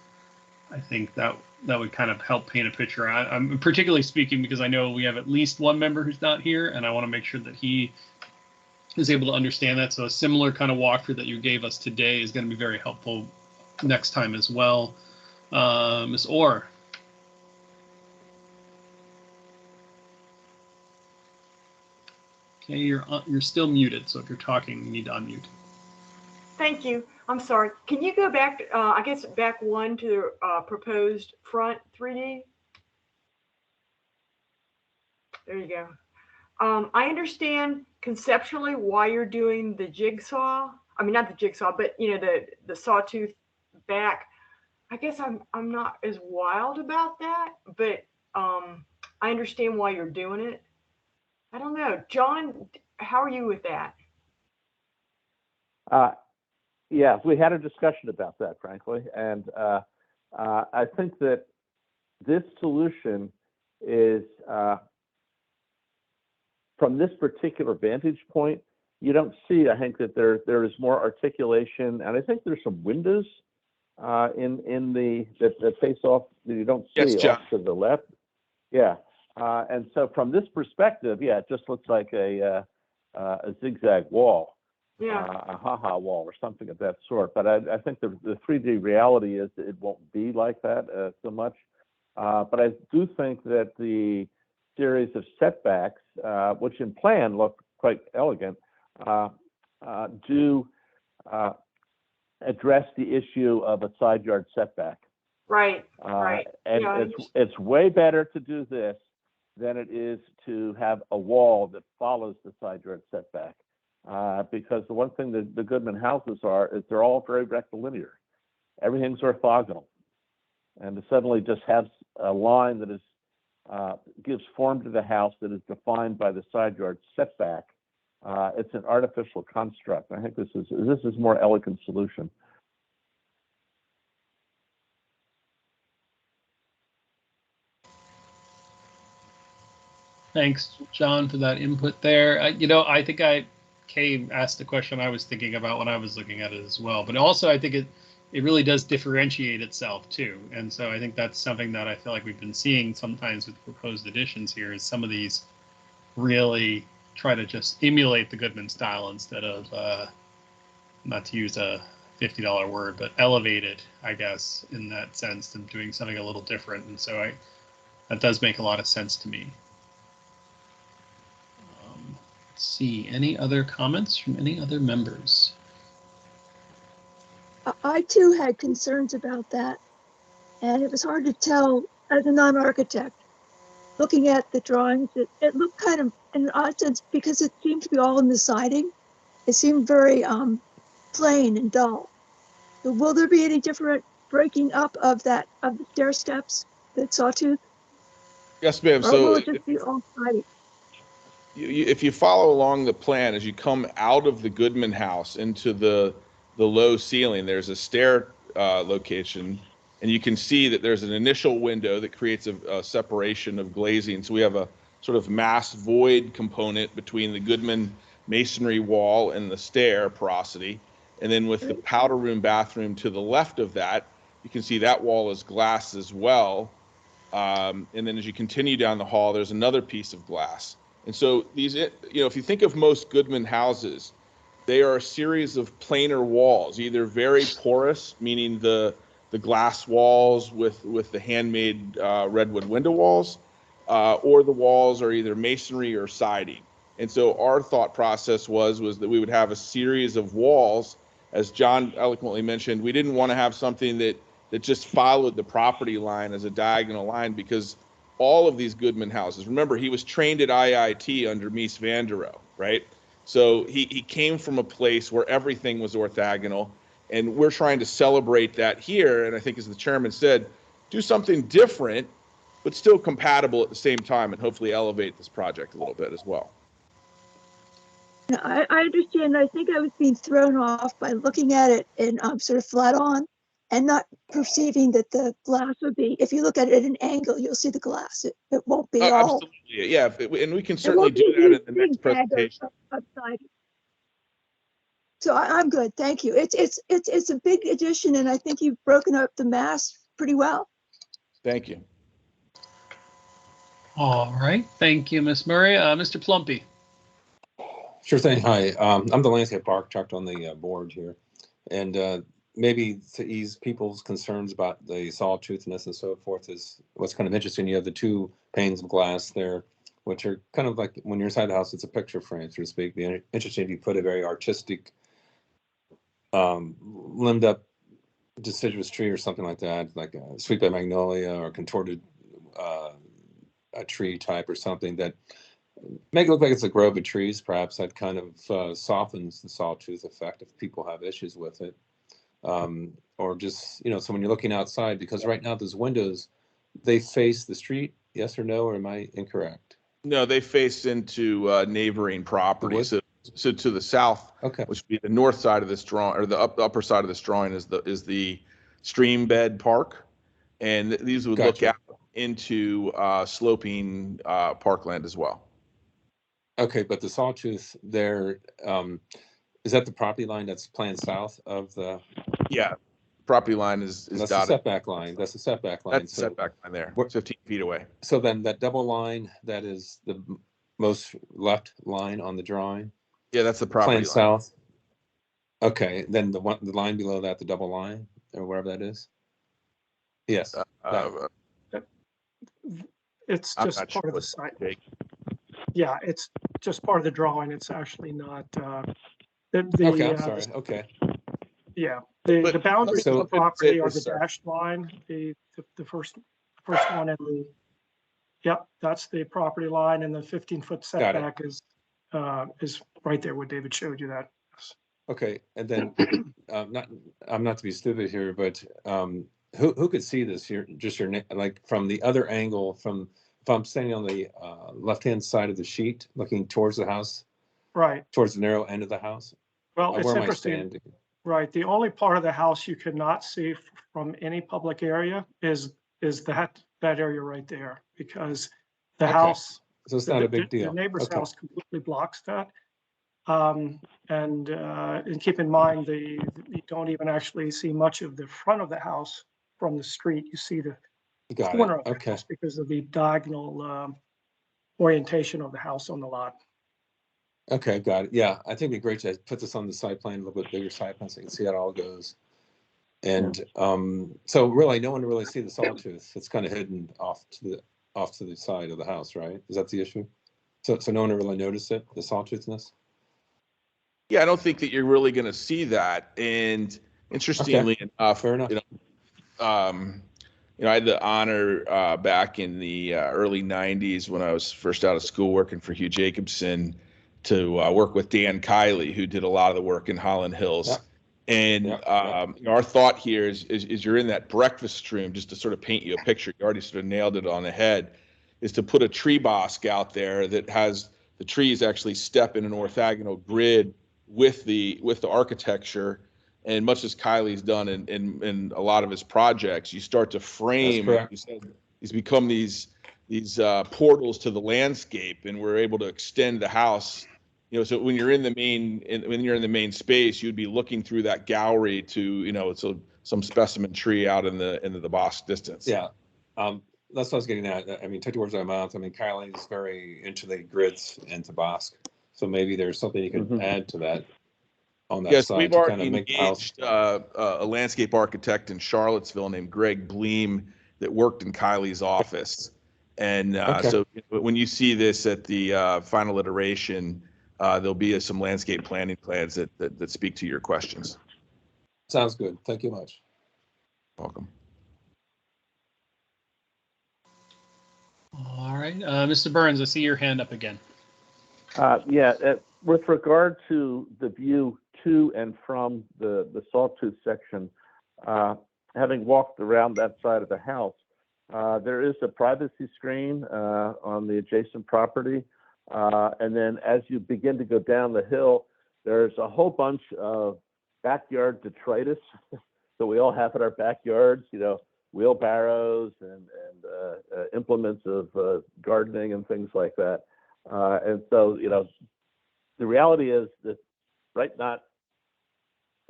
I think that would kind of help paint a picture. I'm particularly speaking because I know we have at least one member who's not here, and I want to make sure that he is able to understand that. So a similar kind of walkthrough that you gave us today is going to be very helpful next time as well. Ms. Orr. Okay, you're still muted, so if you're talking, you need to unmute. Thank you. I'm sorry. Can you go back, I guess, back one to the proposed front 3D? There you go. I understand conceptually why you're doing the jigsaw. I mean, not the jigsaw, but you know, the sawtooth back. I guess I'm not as wild about that, but I understand why you're doing it. I don't know. John, how are you with that? Yeah, we had a discussion about that, frankly, and I think that this solution is, from this particular vantage point, you don't see, I think that there is more articulation, and I think there's some windows in that face off that you don't see off to the left. Yeah, and so from this perspective, yeah, it just looks like a zigzag wall. Yeah. A ha-ha wall or something of that sort. But I think the 3D reality is that it won't be like that so much. But I do think that the series of setbacks, which in plan look quite elegant, do address the issue of a side yard setback. Right, right. And yeah, it's way better to do this than it is to have a wall that follows the side yard setback. Because the one thing that the Goodman houses is they're all very rectilinear. Everything's orthogonal. And to suddenly just have a line that is gives form to the house that is defined by the side yard setback, it's an artificial construct. I think this is a more elegant solution. Thanks, John, for that input there. I think Kay asked the question I was thinking about when I was looking at it as well. But also, I think it really does differentiate itself too. And so I think that's something that I feel like we've been seeing sometimes with proposed additions here, is some of these really try to just emulate the Goodman style instead of, not to use a $50 word, but elevate it, I guess, in that sense, of doing something a little different. And so that does make a lot of sense to me. Let's see, any other comments from any other members? I too had concerns about that, and it was hard to tell as a non-architect. Looking at the drawings, it looked kind of, in an odd sense, because it seemed to be all in the siding, it seemed very plain and dull. So will there be any different breaking up of the stair steps, that sawtooth? Yes, ma'am. Or will it just be all siding? If you follow along the plan, as you come out of the Goodman house into the low ceiling, there's a stair location And you can see that there's an initial window that creates a separation of glazing. So we have a sort of mass void component between the Goodman masonry wall and the stair porosity. And then with the powder room bathroom to the left of that, you can see that wall is glass as well. And then as you continue down the hall, there's another piece of glass. And so these, if you think of most Goodman houses, they are a series of planar walls, either very porous, meaning the glass walls with the handmade redwood window walls, or the walls are either masonry or siding. And so our thought process was that we would have a series of walls. As John eloquently mentioned, we didn't want to have something that just followed the property line as a diagonal line, because all of these Goodman houses, remember, he was trained at IIT under Mies van der Rohe, right? So he came from a place where everything was orthogonal, and we're trying to celebrate that here. And I think, as the chairman said, do something different, but still compatible at the same time, and hopefully elevate this project a little bit as well. I understand. I think I was being thrown off by looking at it in sort of flat on and not perceiving that the glass would be, if you look at it at an angle, you'll see the glass. It won't be all. Absolutely. Yeah. And we can certainly do that in the next presentation. So I'm good. Thank you. It's a big addition, and I think you've broken up the mass pretty well. Thank you. All right. Thank you, Ms. Murray. Mr. Plumpy. Sure thing. Hi, I'm the landscape architect on the board here, and maybe to ease people's concerns about the sawtoothness and so forth is what's kind of interesting. You have the two panes of glass there, which are kind of like, when you're inside the house, it's a picture frame, so to speak. It'd be interesting if you put a very artistic, limbed up deciduous tree or something like that, like a sweet bay magnolia or contorted a tree type or something that make it look like it's a grove of trees. Perhaps that kind of softens the sawtooth effect if people have issues with it. Or just, so when you're looking outside, because right now those windows, they face the street, yes or no, or am I incorrect? No, they face into neighboring properties. So to the south, okay, which would be the north side of this drawing, or the upper side of this drawing, is the stream bed park, and these would look out into sloping parkland as well. Okay, but the sawtooth there, is that the property line that's planned south of the? Yeah, property line is that's dotted. The setback line. That's the setback line. That's the setback line there. 15 feet away. So then that double line, that is the most left line on the drawing. Yeah, that's the property line. South. Okay, then the line below that, the double line, or wherever that is. Yes. It's just part of the site. Yeah, it's just part of the drawing. It's actually not. Okay, I'm sorry. Okay. Yeah, the boundaries of the property are the dashed line. The first one in the. Yep, that's the property line, and the 15-foot setback is right there where David showed you that. Okay, and then I'm not to be stupid here, but who could see this here? Just like from the other angle, from if I'm standing on the left-hand side of the sheet, looking towards the house, right, towards the narrow end of the house. Well, it's interesting. Right, the only part of the house you cannot see from any public area is that area right there, because the house. So it's not a big deal. The neighbor's house completely blocks that. And keep in mind, you don't even actually see much of the front of the house from the street. You see the corner of the house because of the diagonal orientation of the house on the lot. Okay, got it. Yeah, I think it'd be great to put this on the side plan, a little bit bigger side plan, so you can see how it all goes. And so really, no one really see the sawtooth. It's kind of hidden off to the side of the house, right? Is that the issue? So no one really noticed it, the sawtoothness? Yeah, I don't think that you're really going to see that. And interestingly enough, fair enough. I had the honor back in the early 90s when I was first out of school working for Hugh Jacobson to work with Dan Kiley, who did a lot of the work in Holland Hills. Yeah. And our thought here is you're in that breakfast room, just to sort of paint you a picture. You already sort of nailed it on the head, is to put a tree bosque out there that has the trees actually step in an orthogonal grid with the architecture, And much as Kylie's done in a lot of his projects, you start to frame, like you said, these become these portals to the landscape, and we're able to extend the house. You know, so when you're in the main space, you'd be looking through that gallery to, you know, it's some specimen tree out in the bosque distance. Yeah, that's what I was getting at. I mean, took the words out of my mouth. I mean, Kylie is very into the grids and to bosque, so maybe there's something you could add to that on that Yes, side we've to already kind of make the house. engaged a landscape architect in Charlottesville named Greg Bleem that worked in Kylie's office. And so when you see this at the final iteration, there'll be some landscape planning plans that speak to your questions. Sounds good. Thank you much. Welcome. All right, Mr. Burns, I see your hand up again. With regard to the view to and from the Sawtooth section, having walked around that side of the house, there is a privacy screen on the adjacent property. And then as you begin to go down the hill, there's a whole bunch of backyard detritus that we all have in our backyards, you know, wheelbarrows and implements of gardening and things like that. And so, you know, the reality is that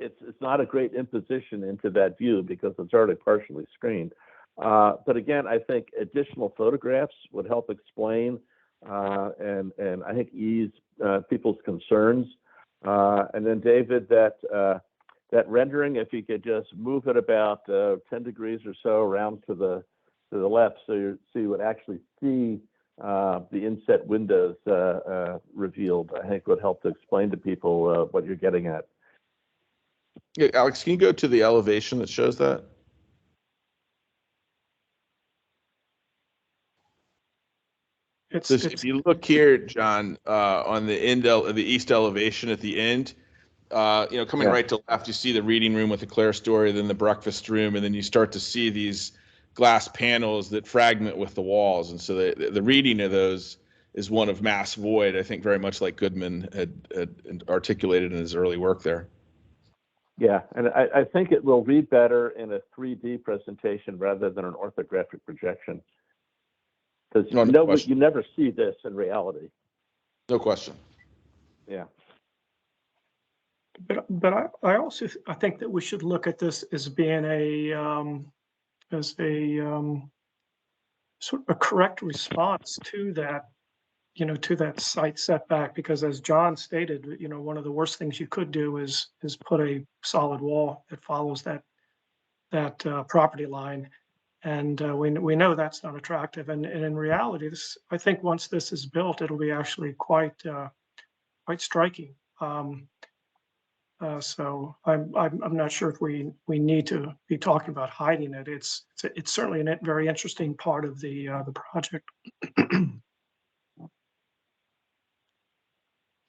it's not a great imposition into that view because it's already partially screened. But again, I think additional photographs would help explain and I think ease people's concerns. And then David, that rendering, if you could just move it about 10 degrees or so around to the left, so you would actually see the inset windows revealed, I think would help to explain to people what you're getting at. Yeah, Alex, can you go to the elevation that shows that? If you look here, John, on the end of the east elevation at the end, you know, coming right to left, you see the reading room with the clerestory, then the breakfast room, and then you start to see these glass panels that fragment with the walls. And so the reading of those is one of mass void, I think very much like Goodman had articulated in his early work there. Yeah, and I think it will read better in a 3D presentation rather than an orthographic projection. Because you never see this in reality. No question. Yeah. But I also think that we should look at this as being sort of a correct response to that, you know, to that site setback, because as John stated, you know, one of the worst things you could do is put a solid wall that follows that property line. And we know that's not attractive. And in reality, I think once this is built, it'll be actually quite striking. So I'm not sure if we need to be talking about hiding it. It's certainly a very interesting part of the project.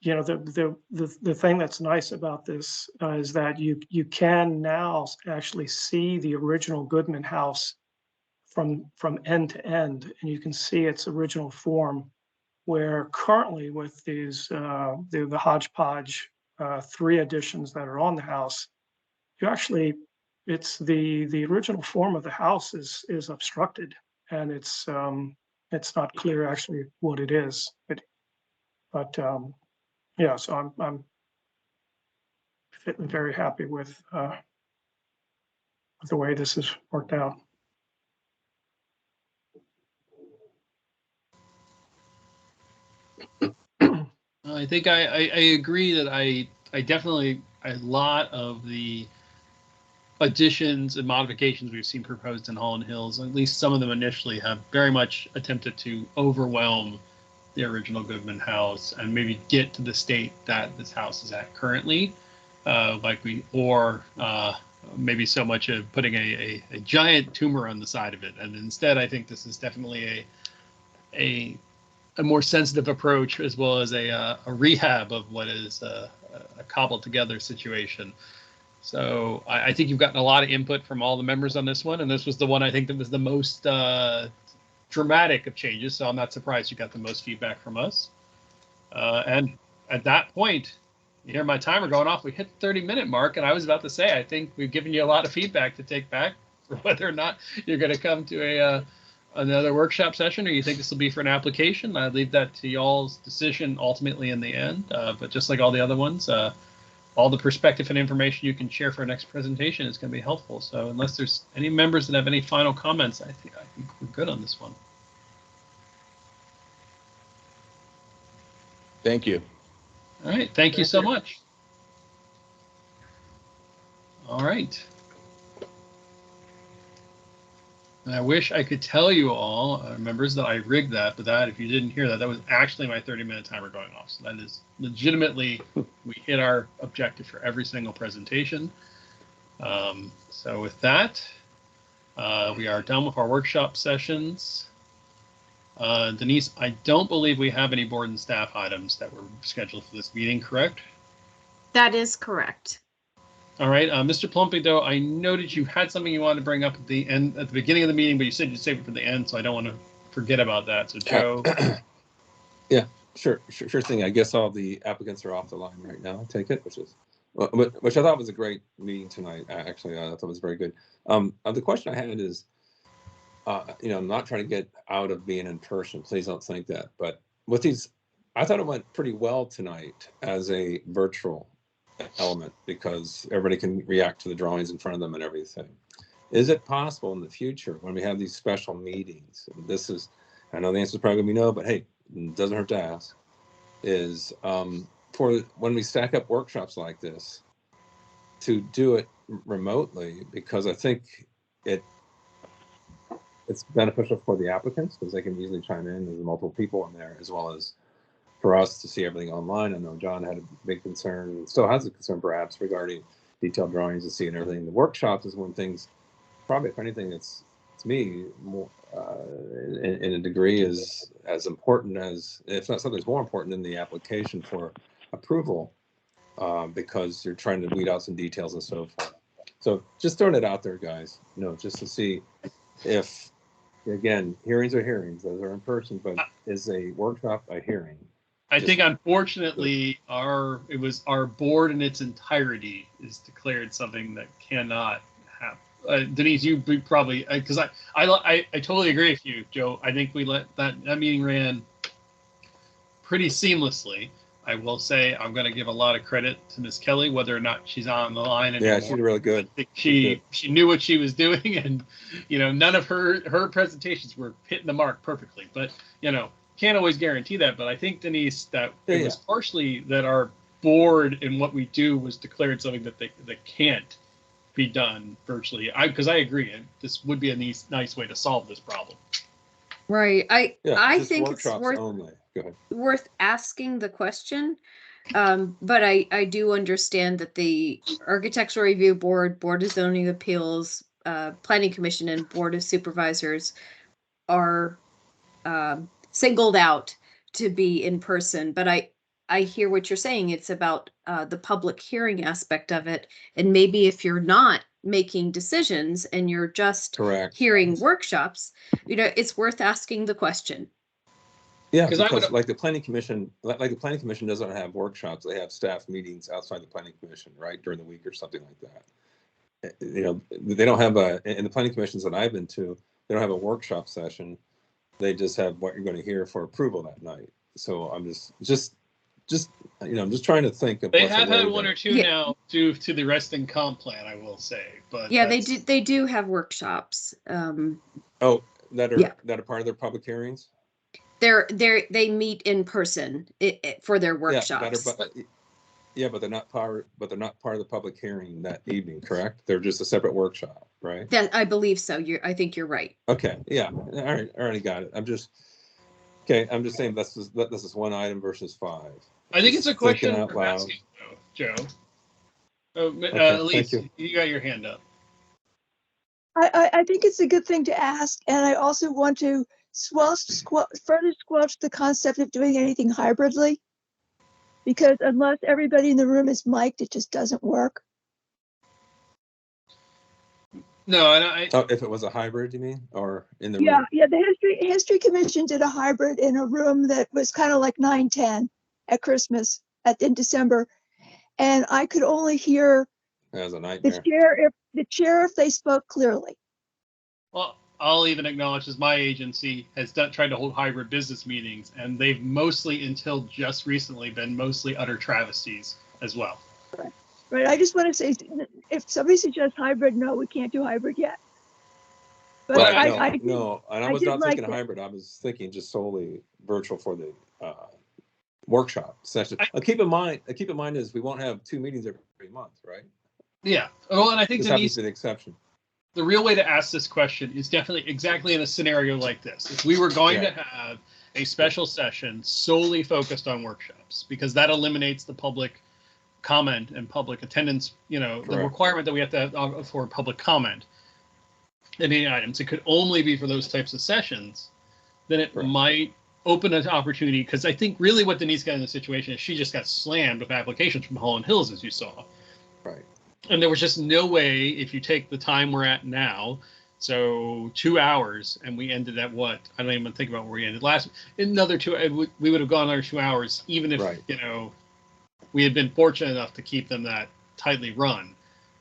You know, the thing that's nice about this is that you can now actually see the original Goodman house from end to end, and you can see its original form. Where currently with these the hodgepodge 3 additions that are on the house, it's the original form of the house is obstructed, and it's not clear actually what it is. But yeah, so I'm very happy with the way this has worked out. I think I agree that I definitely, a lot of the additions and modifications we've seen proposed in Holland Hills, at least some of them initially, have very much attempted to overwhelm the original Goodman house and maybe get to the state that this house is at currently, maybe so much of putting a giant tumor on the side of it. And instead, I think this is definitely a more sensitive approach, as well as a rehab of what is a cobbled together situation. So I think you've gotten a lot of input from all the members on this one, and this was the one I think that was the most dramatic of changes. So I'm not surprised you got the most feedback from us. And at that point, You hear my timer going off. We hit the 30-minute mark, and I was about to say, I think we've given you a lot of feedback to take back for whether or not you're going to come to another workshop session, or you think this will be for an application. I leave that to y'all's decision ultimately in the end. But just like all the other ones, all the perspective and information you can share for our next presentation is going to be helpful. So unless there's any members that have any final comments, I think we're good on this one. Thank you. All right. Thank you so much. All right. And I wish I could tell you all, members, that I rigged that, but that, if you didn't hear that, that was actually my 30-minute timer going off. So that is legitimately, we hit our objective for every single presentation. So with that, we are done with our workshop sessions. Denise, I don't believe we have any board and staff items that were scheduled for this meeting, correct? That is correct. All right, Mr. Plumpido, I noted you had something you wanted to bring up at the end, at the beginning of the meeting, but you said you'd save it for the end, so I don't want to forget about that. So, Joe. Yeah, sure thing. I guess all the applicants are off the line right now. I take it, which I thought was a great meeting tonight. Actually, I thought it was very good. The question I had is, I'm not trying to get out of being in person. Please don't think that. But with these, I thought it went pretty well tonight as a virtual element because everybody can react to the drawings in front of them and everything. Is it possible in the future when we have these special meetings, and this is, I know the answer is probably gonna be no, but hey, it doesn't hurt to ask, is for when we stack up workshops like this, to do it remotely, because I think it's beneficial for the applicants because they can easily chime in. There's multiple people in there, as well as for us to see everything online. I know John had a big concern, still has a concern perhaps, regarding detailed drawings and seeing everything. The workshops is when things, probably if anything, it's to me more in a degree is as important as, if not something's more important than the application for approval, because you're trying to weed out some details and so forth. So just throwing it out there, guys, just to see if, again, hearings are hearings, those are in person, but is a workshop a hearing? I think unfortunately our board in its entirety is declared something that cannot happen. Denise, you probably, because I totally agree with you, Joe. I think we let that meeting ran pretty seamlessly. I will say I'm going to give a lot of credit to Miss Kelly, whether or not she's on the line anymore. Yeah, she's really good. I think she knew what she was doing, and none of her presentations were hitting the mark perfectly. But can't always guarantee that. But I think, Denise, that it was partially that our board and what we do was declared something that can't be done virtually. Because I agree, this would be a nice way to solve this problem. Right. I think it's worth asking the question. But I do understand that the Architectural Review Board, Board of Zoning Appeals, Planning Commission, and Board of Supervisors are singled out to be in person. But I hear what you're saying. It's about the public hearing aspect of it. And maybe if you're not making decisions and you're just hearing workshops, it's worth asking the question. Yeah, because like the planning commission doesn't have workshops; they have staff meetings outside the planning commission, right, during the week or something like that. They don't have in the planning commissions that I've been to, they don't have a workshop session. They just have what you're going to hear for approval that night. So I'm just I'm just trying to think of. They have had one or two now due to the resting comp plan, I will say. But yeah, they do have workshops. That are part of their public hearings. They meet in person for their workshops. But they're not part of the public hearing that evening, correct? They're just a separate workshop, right? I believe so. I think you're right. Okay. Yeah. All right. I already got it. I'm just saying this is one item versus 5. I think it's a question for asking, Joe. Elise, you got your hand up. I think it's a good thing to ask, and I also want to further squelch the concept of doing anything hybridly, because unless everybody in the room is mic'd, it just doesn't work. No, if it was a hybrid, you mean, or in the room? Yeah. The history commission did a hybrid in a room that was kind of like 9/10 at Christmas in December, and I could only hear That was a the nightmare. chair if they spoke clearly. Well, I'll even acknowledge as my agency has tried to hold hybrid business meetings, and they've mostly, until just recently, been mostly utter travesties as well. Right. I just want to say, if somebody suggests hybrid, no, we can't do hybrid yet. But Right, no, and I was not like thinking hybrid. I was thinking just solely virtual for the workshop session. Keep in mind is we won't have 2 meetings every month, right? Yeah. Well, and I think this happens to be the exception. The real way to ask this question is definitely exactly in a scenario like this. If we were going to have a special session solely focused on workshops, because that eliminates the public comment and public attendance, the requirement that we have to have for public comment in any items, it could only be for those types of sessions, then it might open an opportunity, because I think really what Denise got in the situation is she just got slammed with applications from Holland Hills, as you saw. Right. And there was just no way, if you take the time we're at now, so 2 hours, and we ended at what? I don't even think about where we ended last. Another 2, we would have gone another 2 hours, even if, we had been fortunate enough to keep them that tightly run.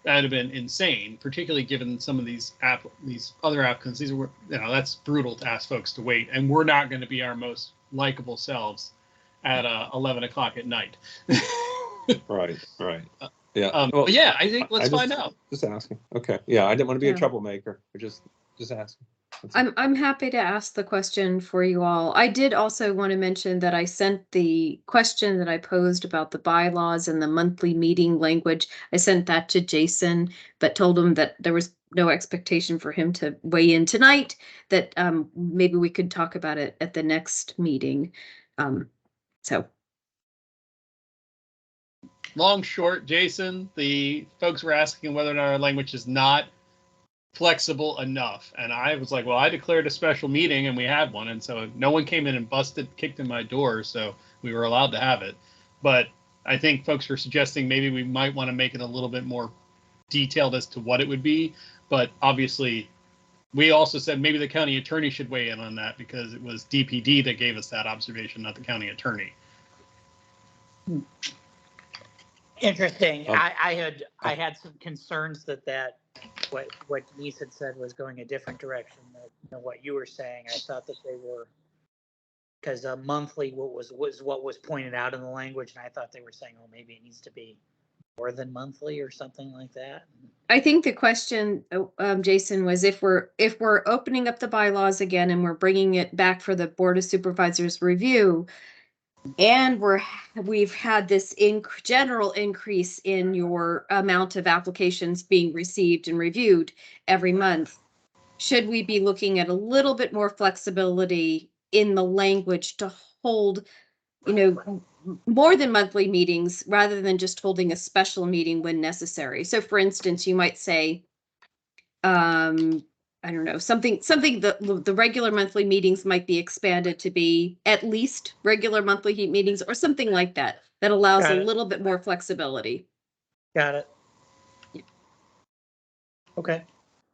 That would have been insane, particularly given some of these other applicants. These are, that's brutal to ask folks to wait, and we're not going to be our most likable selves at 11 o'clock at night. Right. Yeah. But yeah, I think let's find out. Just asking. Okay. Yeah, I didn't want to be a troublemaker. Just asking. I'm happy to ask the question for you all. I did also want to mention that I sent the question that I posed about the bylaws and the monthly meeting language. I sent that to Jason, but told him that there was no expectation for him to weigh in tonight, that maybe we could talk about it at the next meeting. So. Long, short, Jason, the folks were asking whether or not our language is not flexible enough. And I was like, well, I declared a special meeting and we had one. And so no one came in and kicked in my door. So we were allowed to have it. But I think folks were suggesting maybe we might want to make it a little bit more detailed as to what it would be. But obviously, we also said maybe the county attorney should weigh in on that, because it was DPD that gave us that observation, not the county attorney. Interesting. I had some concerns that what Denise had said was going a different direction than what you were saying. I thought that they were, because monthly was what was pointed out in the language, and I thought they were saying, oh, maybe it needs to be more than monthly or something like that. I think the question, Jason, was if we're opening up the bylaws again and we're bringing it back for the Board of Supervisors review, and we've had this general increase in your amount of applications being received and reviewed every month, should we be looking at a little bit more flexibility in the language to hold, more than monthly meetings rather than just holding a special meeting when necessary? So for instance, you might say, I don't know, something the regular monthly meetings might be expanded to be at least regular monthly meetings, or something like that, that allows a little bit more flexibility. Got it. Okay.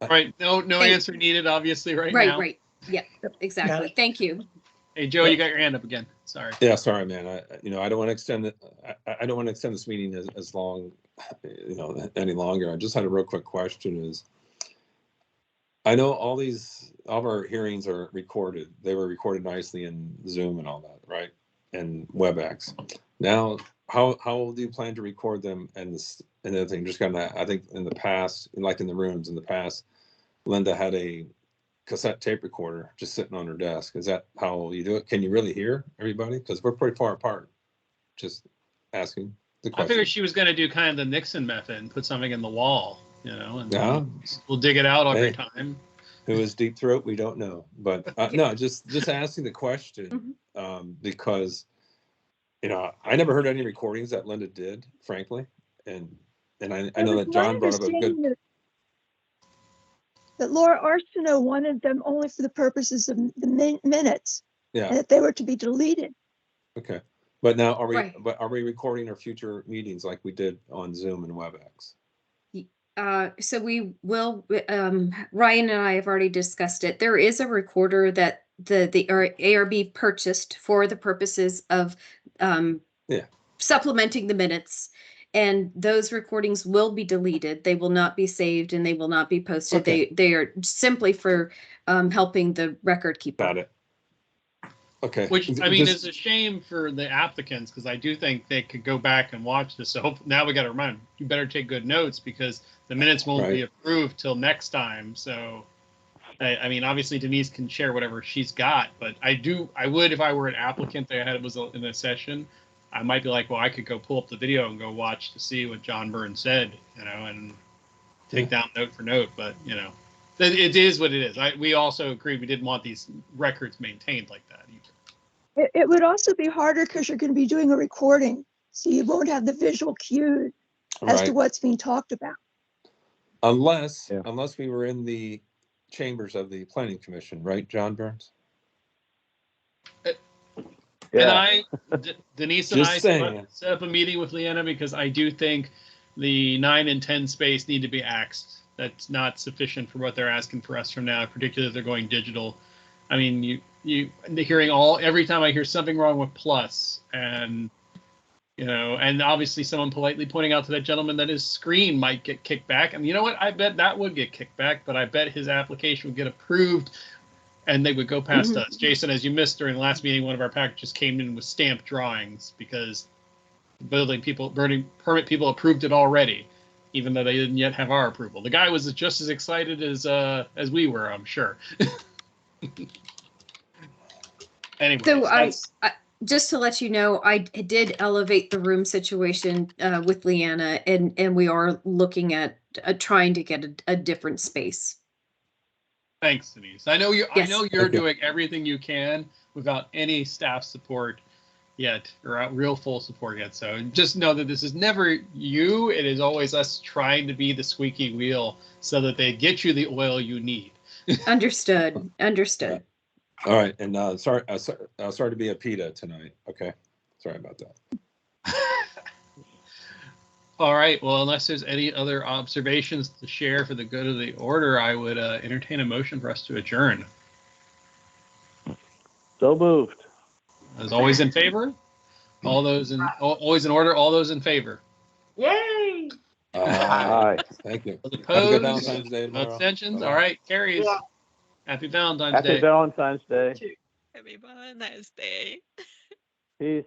Right. No answer needed, obviously, right now. Right. Yeah, exactly. Thank you. Hey, Joe, you got your hand up again. Sorry. Yeah, sorry, man. I don't want to extend it. I don't want to extend this meeting as long, any longer. I just had a real quick question. Is I know all of our hearings are recorded. They were recorded nicely in Zoom and all that, right? And WebEx. Now, how do you plan to record them? And another thing, just kind of, I think in the past, like in the rooms in the past, Linda had a cassette tape recorder just sitting on her desk. Is that how you do it? Can you really hear everybody? Because we're pretty far apart. Just asking the question. I figured she was going to do kind of the Nixon method and put something in the wall, and we'll dig it out every time. Who is Deep Throat? We don't know. But no, just asking the question because, I never heard any recordings that Linda did, frankly. And I know that John brought up a good... That Laura Arsenault wanted them only for the purposes of the minutes. Yeah. And that they were to be deleted. Okay. But now are we recording our future meetings like we did on Zoom and WebEx? So we will, Ryan and I have already discussed it. There is a recorder that the ARB purchased for the purposes of supplementing the minutes. and those recordings will be deleted. They will not be saved and they will not be posted. Okay. They are simply for helping the record keeper. Got it. Okay. Which, I mean, Just- is a shame for the applicants, because I do think they could go back and watch this. So now we got to remind them, you better take good notes, because the minutes won't be approved till next time. So, I mean, obviously Denise can share whatever she's got, but I would, if I were an applicant that was in a session, I might be like, well, I could go pull up the video and go watch to see what John Byrne said, and take down note for note. But, it is what it is. We also agreed we didn't want these records maintained like that either. It would also be harder because you're going to be doing a recording, so you won't have the visual cue as to what's being talked about. Unless we were in the chambers of the Planning Commission, right, John Burns? And Denise and I saying. set up a meeting with Leanna, because I do think the 9 and 10 space need to be axed. That's not sufficient for what they're asking for us from now, particularly if they're going digital. I mean, every time I hear something wrong with plus, and and obviously someone politely pointing out to that gentleman that his screen might get kicked back. And you know what? I bet that would get kicked back, but I bet his application would get approved and they would go past us. Jason, as you missed during the last meeting, one of our packages came in with stamped drawings because burning permit people approved it already, even though they didn't yet have our approval. The guy was just as excited as we were, I'm sure. Anyway, so I just to let you know, I did elevate the room situation with Leanna, and we are looking at trying to get a different space. Thanks, Denise. I know you're Okay. doing everything you can without any staff support yet, or real full support yet. So just know that this is never you. It is always us trying to be the squeaky wheel so that they get you the oil you need. Understood. Understood. All right, and sorry to be a PETA tonight. Okay, sorry about that. All right. Well, unless there's any other observations to share for the good of the order, I would entertain a motion for us to adjourn. So moved. As always, in favor. Always in order. All those in favor. Yay! Aye. Thank you. Those Have a good opposed. Valentine's Day tomorrow. Abstentions. Bye-bye. All right. Carries. Yeah. Happy Valentine's Happy Day. Valentine's Day. Happy Valentine's Day. Peace.